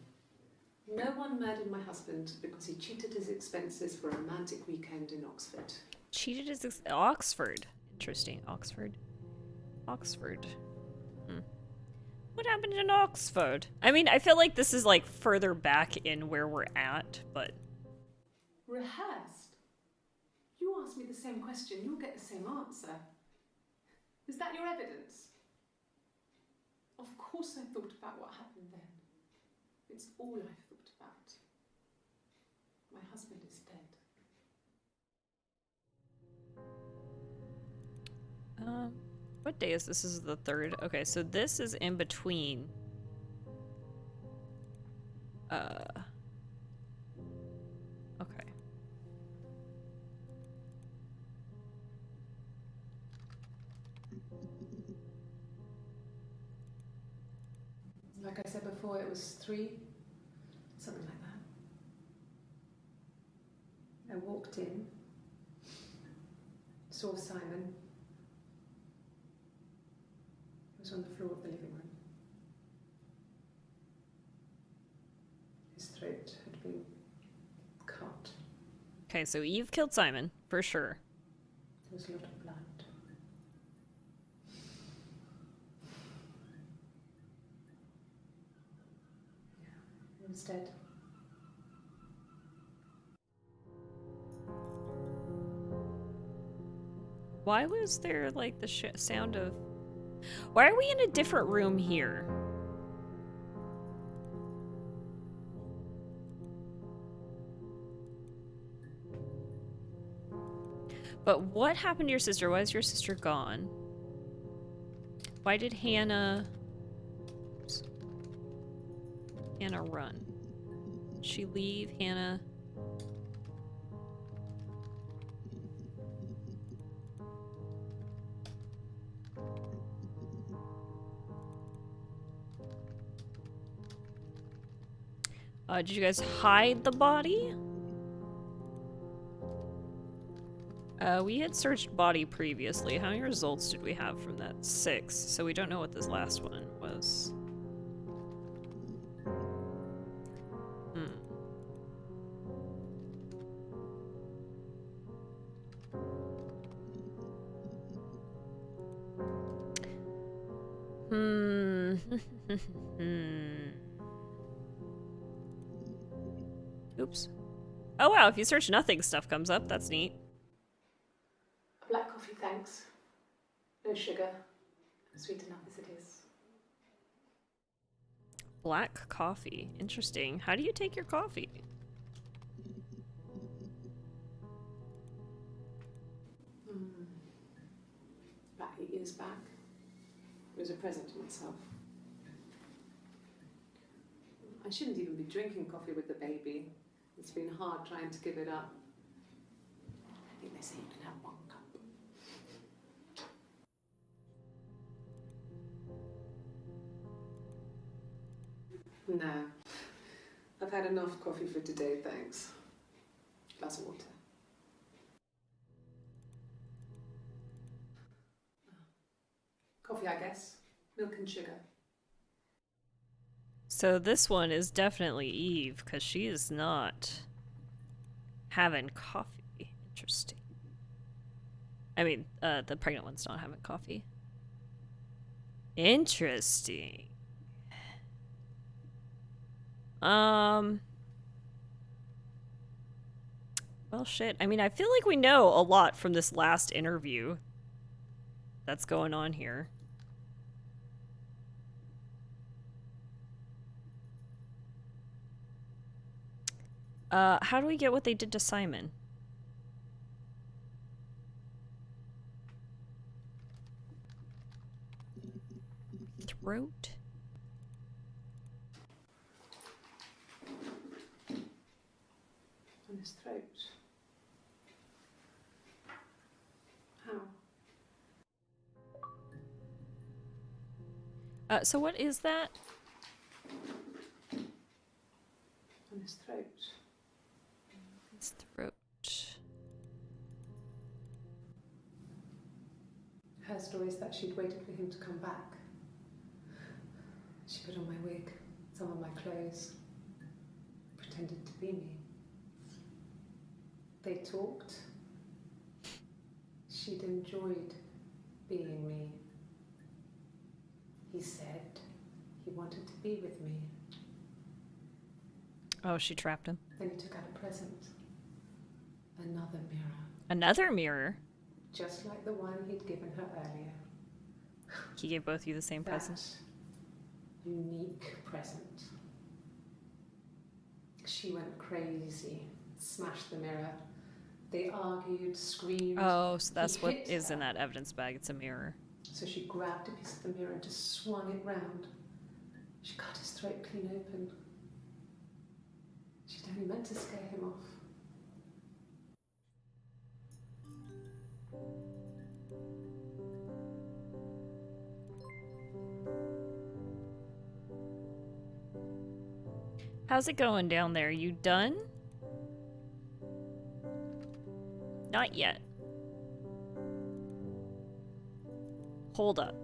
Speaker 2: No one murdered my husband because he cheated his expenses for a romantic weekend in Oxford.
Speaker 1: Cheated his Oxford. Interesting. Oxford. What happened in Oxford? I mean, I feel like this is like further back in where we're at, but
Speaker 2: Rehearsed? You ask me the same question, you'll get the same answer. Is that your evidence? Of course I thought about what happened then. It's all I've thought about. My husband is dead.
Speaker 1: What day is this? This is the 3rd. Okay, so this is in between. Okay.
Speaker 2: Like I said before, it was 3, something like that. I walked in, saw Simon. He was on the floor of the living room. His throat had been cut.
Speaker 1: Okay, so Eve killed Simon, for sure.
Speaker 2: There was a lot of blood. Yeah, he was dead.
Speaker 1: Why was there like the sound of... Why are we in a different room here? But what happened to your sister? Why is your sister gone? Why did Hannah... Oops. Hannah run? Did she leave Hannah? Did you guys hide the body? We had searched body previously. How many results did we have from that? 6. So we don't know what this last one was. Oops. Oh wow, if you search nothing, stuff comes up. That's neat.
Speaker 2: Black coffee, thanks. No sugar. Sweet enough as it is.
Speaker 1: Black coffee. Interesting. How do you take your coffee?
Speaker 2: About 8 years back. It was a present to myself. I shouldn't even be drinking coffee with the baby. It's been hard trying to give it up. I think they say you can have 1 cup. No. I've had enough coffee for today, thanks. Glass of water. Coffee, I guess. Milk and sugar.
Speaker 1: So this one is definitely Eve, because she is not having coffee. Interesting. I mean, the pregnant one's not having coffee. Interesting. Well, shit. I mean, I feel like we know a lot from this last interview that's going on here. How do we get what they did to Simon? Throat?
Speaker 2: On his throat. How?
Speaker 1: So what is that?
Speaker 2: On his throat.
Speaker 1: His throat.
Speaker 2: Her story is that she'd waited for him to come back. She put on my wig, some of my clothes, pretended to be me. They talked. She'd enjoyed being me. He said wanted to be with me.
Speaker 1: Oh, she trapped him.
Speaker 2: Then he took out a present. Another mirror.
Speaker 1: Another mirror?
Speaker 2: Just like the one he'd given her earlier.
Speaker 1: He gave both you the same present?
Speaker 2: That unique present. She went crazy, smashed the mirror. They argued, screamed.
Speaker 1: Oh, so that's
Speaker 2: He
Speaker 1: what
Speaker 2: hit
Speaker 1: is in
Speaker 2: her.
Speaker 1: that evidence bag. It's a mirror.
Speaker 2: So she grabbed a piece of the mirror and just swung it round. She cut his throat clean open. She'd only meant to scare him off.
Speaker 1: How's it going down there? You done? Not yet. Hold up.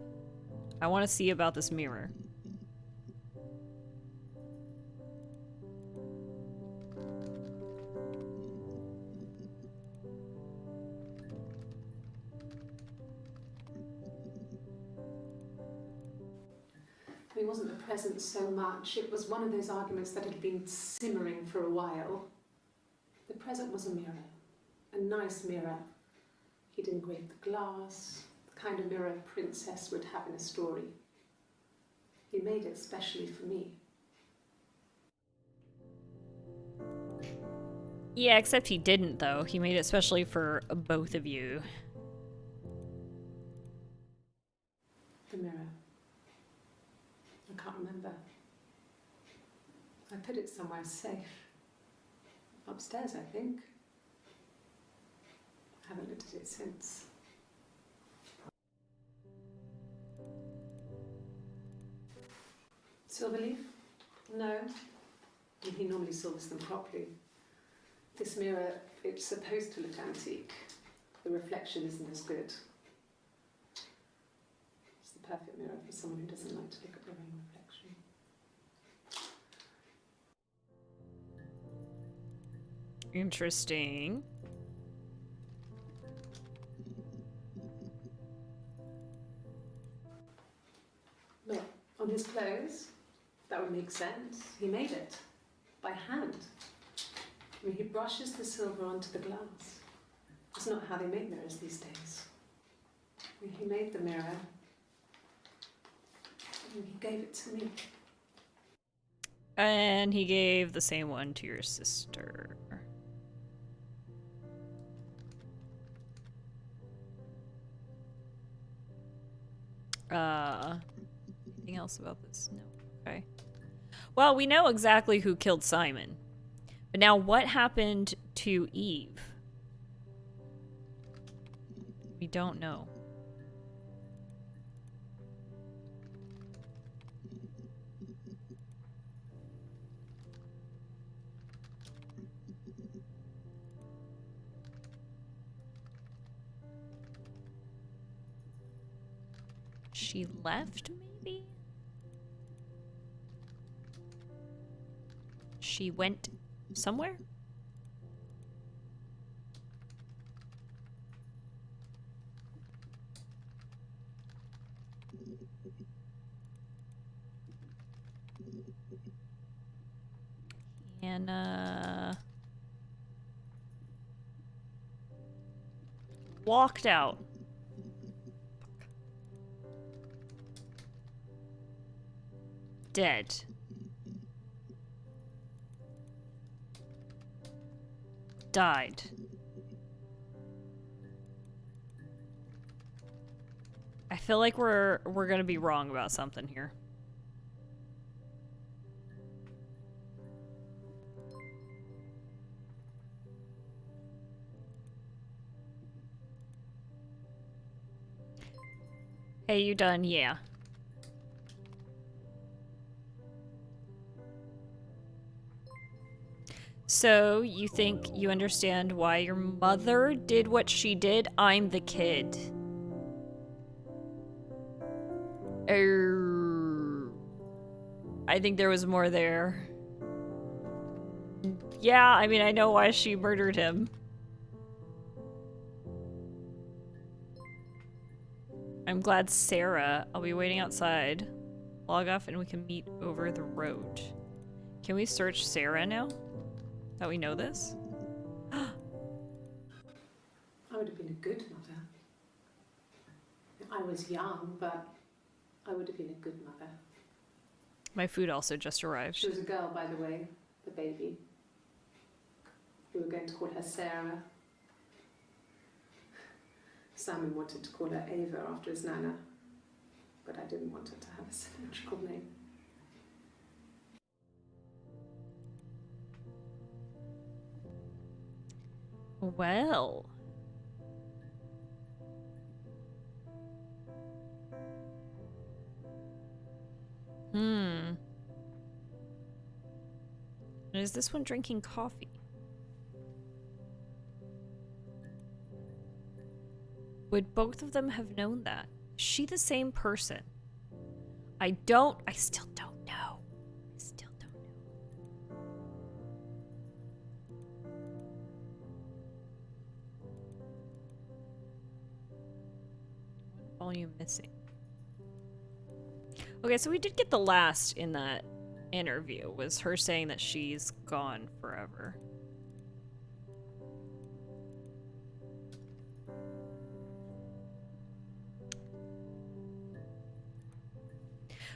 Speaker 1: I want to see about this mirror.
Speaker 2: It wasn't the present so much. It was one of those arguments that had been simmering for a while. The present was a mirror. A nice mirror. He'd engraved the glass, the kind of mirror a princess would have in a story. He made it specially for me.
Speaker 1: Yeah, except he didn't, though. He made it specially for both of you.
Speaker 2: The mirror. I can't remember. I put it somewhere safe. Upstairs, I think. I haven't looked at it since. Silverleaf? No. He normally silvers them properly. This mirror, it's supposed to look antique. The reflection isn't as good. It's the perfect mirror for someone who doesn't like to look at their own reflection.
Speaker 1: Interesting.
Speaker 2: Look, on his clothes, that would make sense. He made it by hand. I mean, he brushes the silver onto the glass. It's not how they make mirrors these days. I mean, he made the mirror and he gave it to me.
Speaker 1: And he gave the same one to your sister. Anything else about this? No. Okay. Well, we know exactly who killed Simon. But now what happened to Eve? We don't know. She left, maybe? She went somewhere? And, walked out. Dead. Died. I feel like we're gonna be wrong about something here. Hey, you done? Yeah. So, you think you understand why your mother did what she did? I'm the kid. I think there was more there. Yeah, I mean, I know why she murdered him. I'm glad Sarah. I'll be waiting outside. Log off and we can meet over the road. Can we search Sarah now? That we know this?
Speaker 2: I would have been a good mother. I was young, but I would have been a good mother.
Speaker 1: My food also just arrived.
Speaker 2: She was a girl, by the way, the baby. We were going to call her Sarah. Simon wanted to call her Ava after his nana, but I didn't want her to have a symmetrical name.
Speaker 1: Well. Is this one drinking coffee? Would both of them have known that? Is she the same person? I still don't know. I still don't know. Volume missing. Okay, so we did get the last in that interview, was her saying that she's gone forever.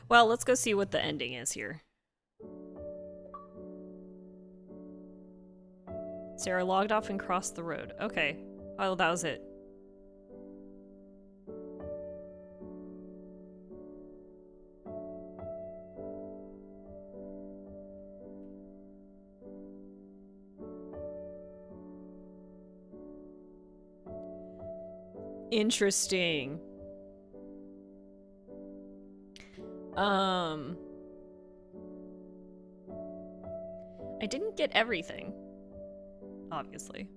Speaker 1: Well, let's go see what the ending is here. Sarah logged off and crossed the road. Okay. Oh, that was it. Interesting. I didn't get everything, obviously.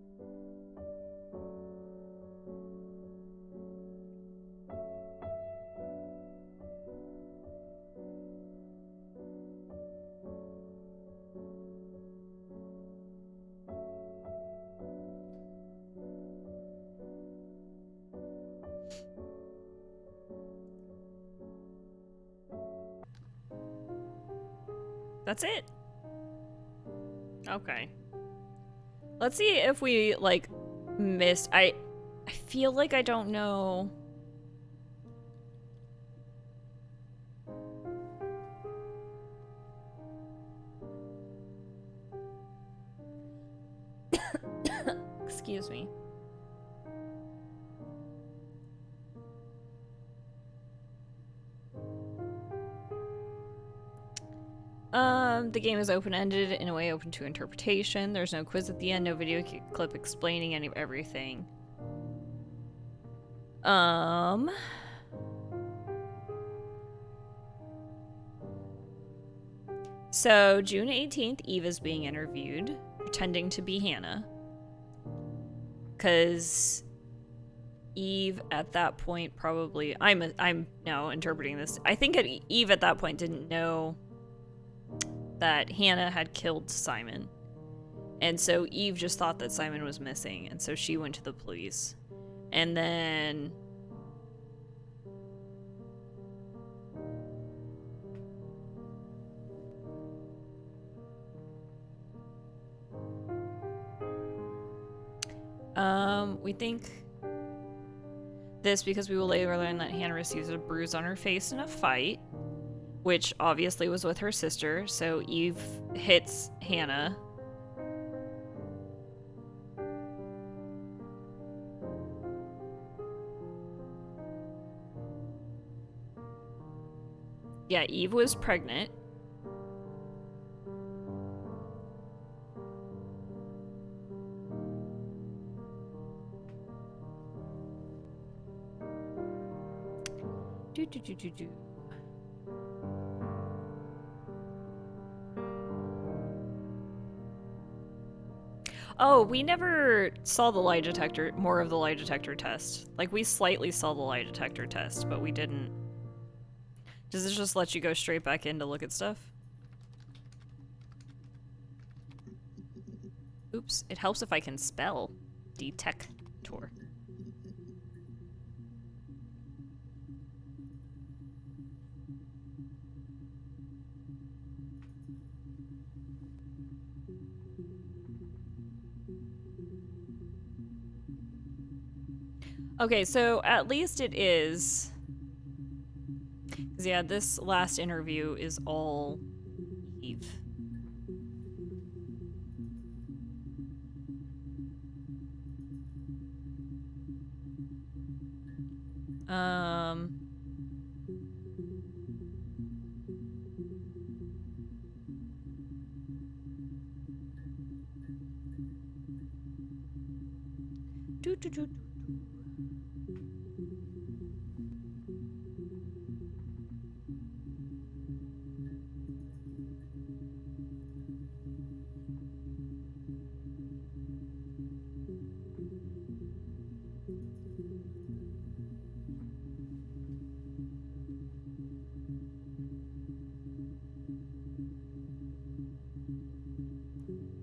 Speaker 1: That's it. Okay. Let's see if we, like, missed... I feel like I don't know... Excuse me. The game is open-ended in a way open to interpretation. There's no quiz at the end, no video clip explaining everything. So, June 18th, Eve is being interviewed, pretending to be Hannah. Because Eve at that point probably... I'm now interpreting this. I think Eve at that point didn't know that Hannah had killed Simon. And so Eve just thought that Simon was missing, and so she went to the police. And then... we think this because we will later learn that Hannah receives a bruise on her face in a fight, which obviously was with her sister, so Eve hits Hannah. Yeah, Eve was pregnant. Do. Oh, we never saw the lie detector, more of the lie detector test. Like, we slightly saw the lie detector test, but we didn't. Does this just let you go straight back in to look at stuff? Oops, it helps if I can spell detector. Okay, so at least it is. 'Cause yeah, this last interview is all Eve. Um. Doo -doo -doo -doo.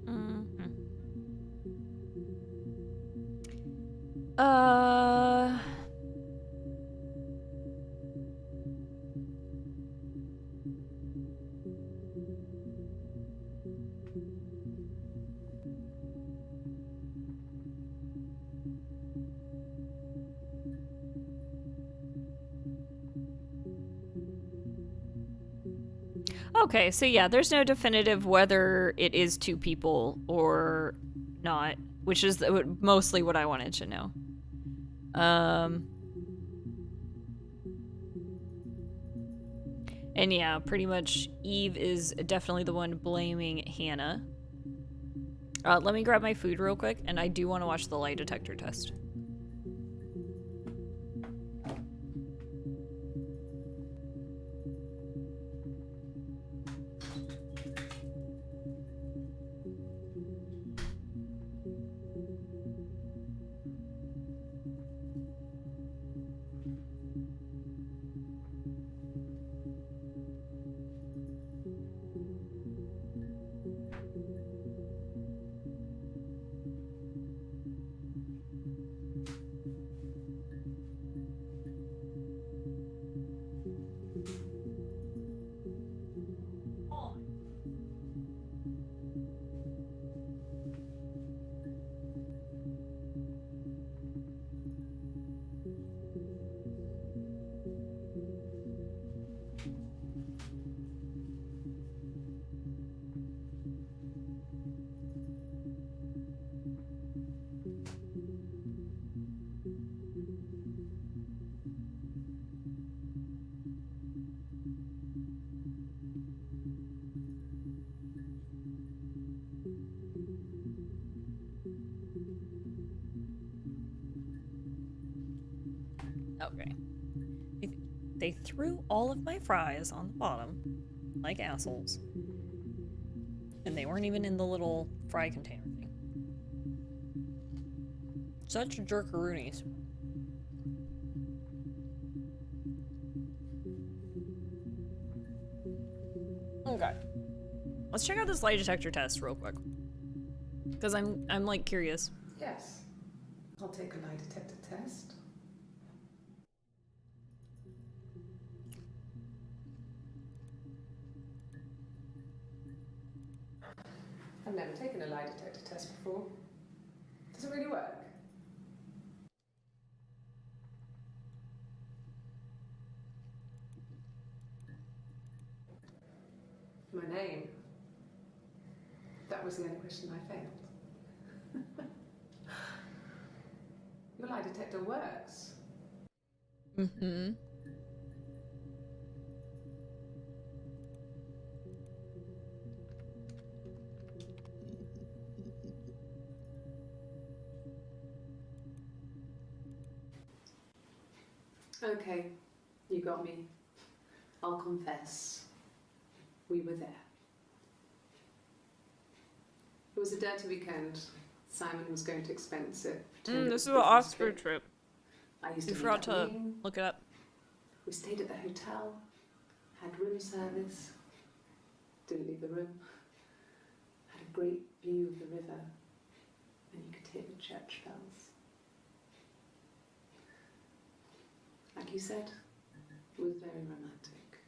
Speaker 1: Mhm. Uh. Okay, so yeah, there's no definitive whether it is two people or not, which is mostly what I wanted to know. And yeah, pretty much Eve is definitely the one blaming Hannah. Let me grab my food real quick, and I do want to watch the lie detector test. Okay. They threw all of my fries on the bottom, like assholes. And they weren't even in the little fry container thing. Such jerkaroonies. Okay. Let's check out this lie detector test real quick. Because I'm like curious.
Speaker 2: Yes. I'll take a lie detector test. I've never taken a lie detector test before. Does it really work? My name. That was the only question I failed. Your lie detector works.
Speaker 1: Mm-hmm.
Speaker 2: Okay, you got me. I'll confess. We were there. It was a dirty weekend. Simon was going to expense it.
Speaker 1: This is an Oxford trip.
Speaker 2: I used
Speaker 1: You
Speaker 2: to
Speaker 1: forgot
Speaker 2: meet
Speaker 1: to
Speaker 2: Eileen.
Speaker 1: look it up.
Speaker 2: We stayed at the hotel, had room service, didn't leave the room, had a great view of the river, and you could hear the church bells. Like you said, it was very romantic.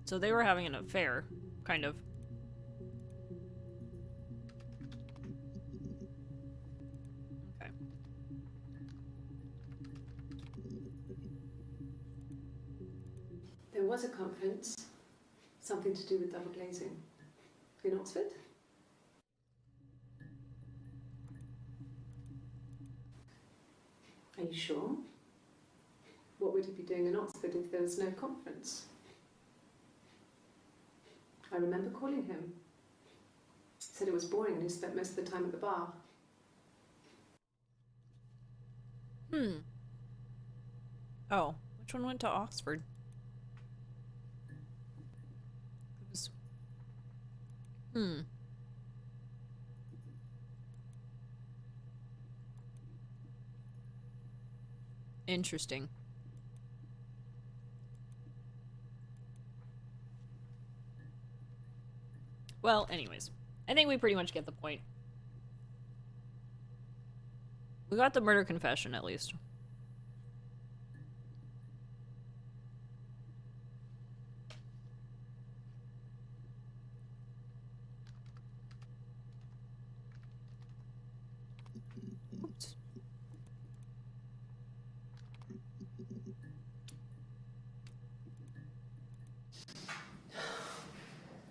Speaker 1: So they were having an affair, kind of.
Speaker 2: was a conference, something to do with double glazing, in Oxford. Are you sure? What would he be doing in Oxford if there was no conference? I remember calling him. He said it was boring and he spent most of the time at the bar.
Speaker 1: Oh, which one went to Oxford? It was... Interesting. Well, anyways, I think we pretty much get the point. We got the murder confession, at least. Oops.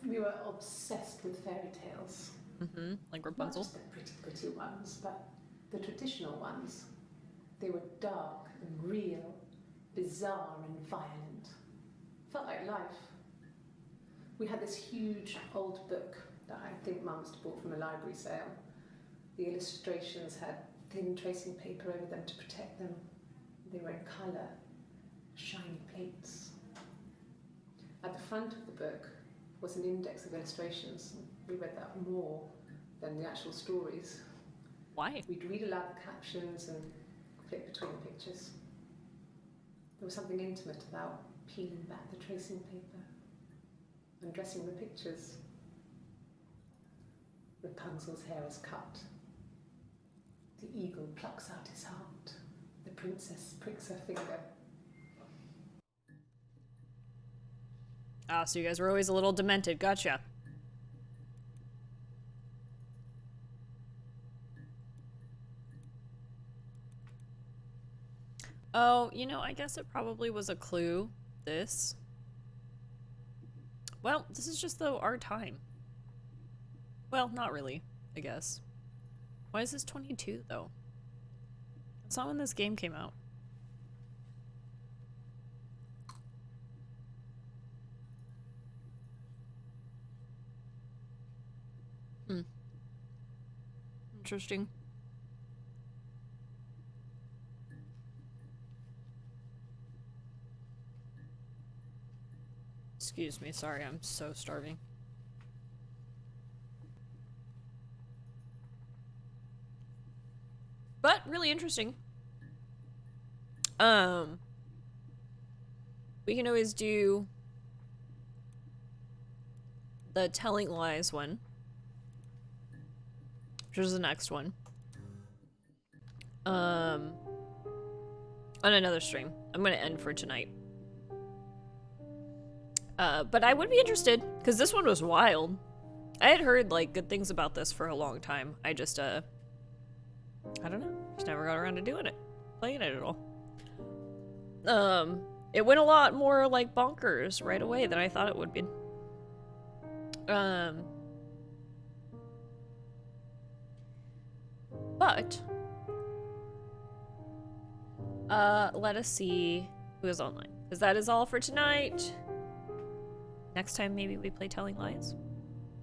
Speaker 2: We were obsessed with fairy tales.
Speaker 1: Like
Speaker 2: Not
Speaker 1: Rapunzel.
Speaker 2: just the pretty ones, but the traditional ones. They were dark and real, bizarre and violent. Felt like life. We had this huge old book that I think Mum must have bought from a library sale. The illustrations had thin tracing paper over them to protect them. They were in colour, shiny plates. At the front of the book was an index of illustrations. We read that more than the actual stories.
Speaker 1: Why?
Speaker 2: We'd read aloud the captions and flick between the pictures. There was something intimate about peeling back the tracing paper, undressing the pictures. Rapunzel's hair is cut. The eagle plucks out his heart. The princess pricks her finger.
Speaker 1: Ah, so you guys were always a little demented. Gotcha. Oh, you know, I guess it probably was a clue. This. Well, this is just, though, our time. Well, not really, I guess. Why is this 22, though? That's not when this game came out. Interesting. Excuse me, sorry, I'm so starving. But really interesting. We can always do the telling lies one, which is the next one. On another stream. I'm gonna end for tonight. But I would be interested, because this one was wild. I had heard, like, good things about this for a long time. I just, I don't know. Just never got around to doing it. Playing it at all. It went a lot more, like, bonkers right away than I thought it would be. But let us see who is online. Because that is all for tonight. Next time, maybe we play Telling Lies.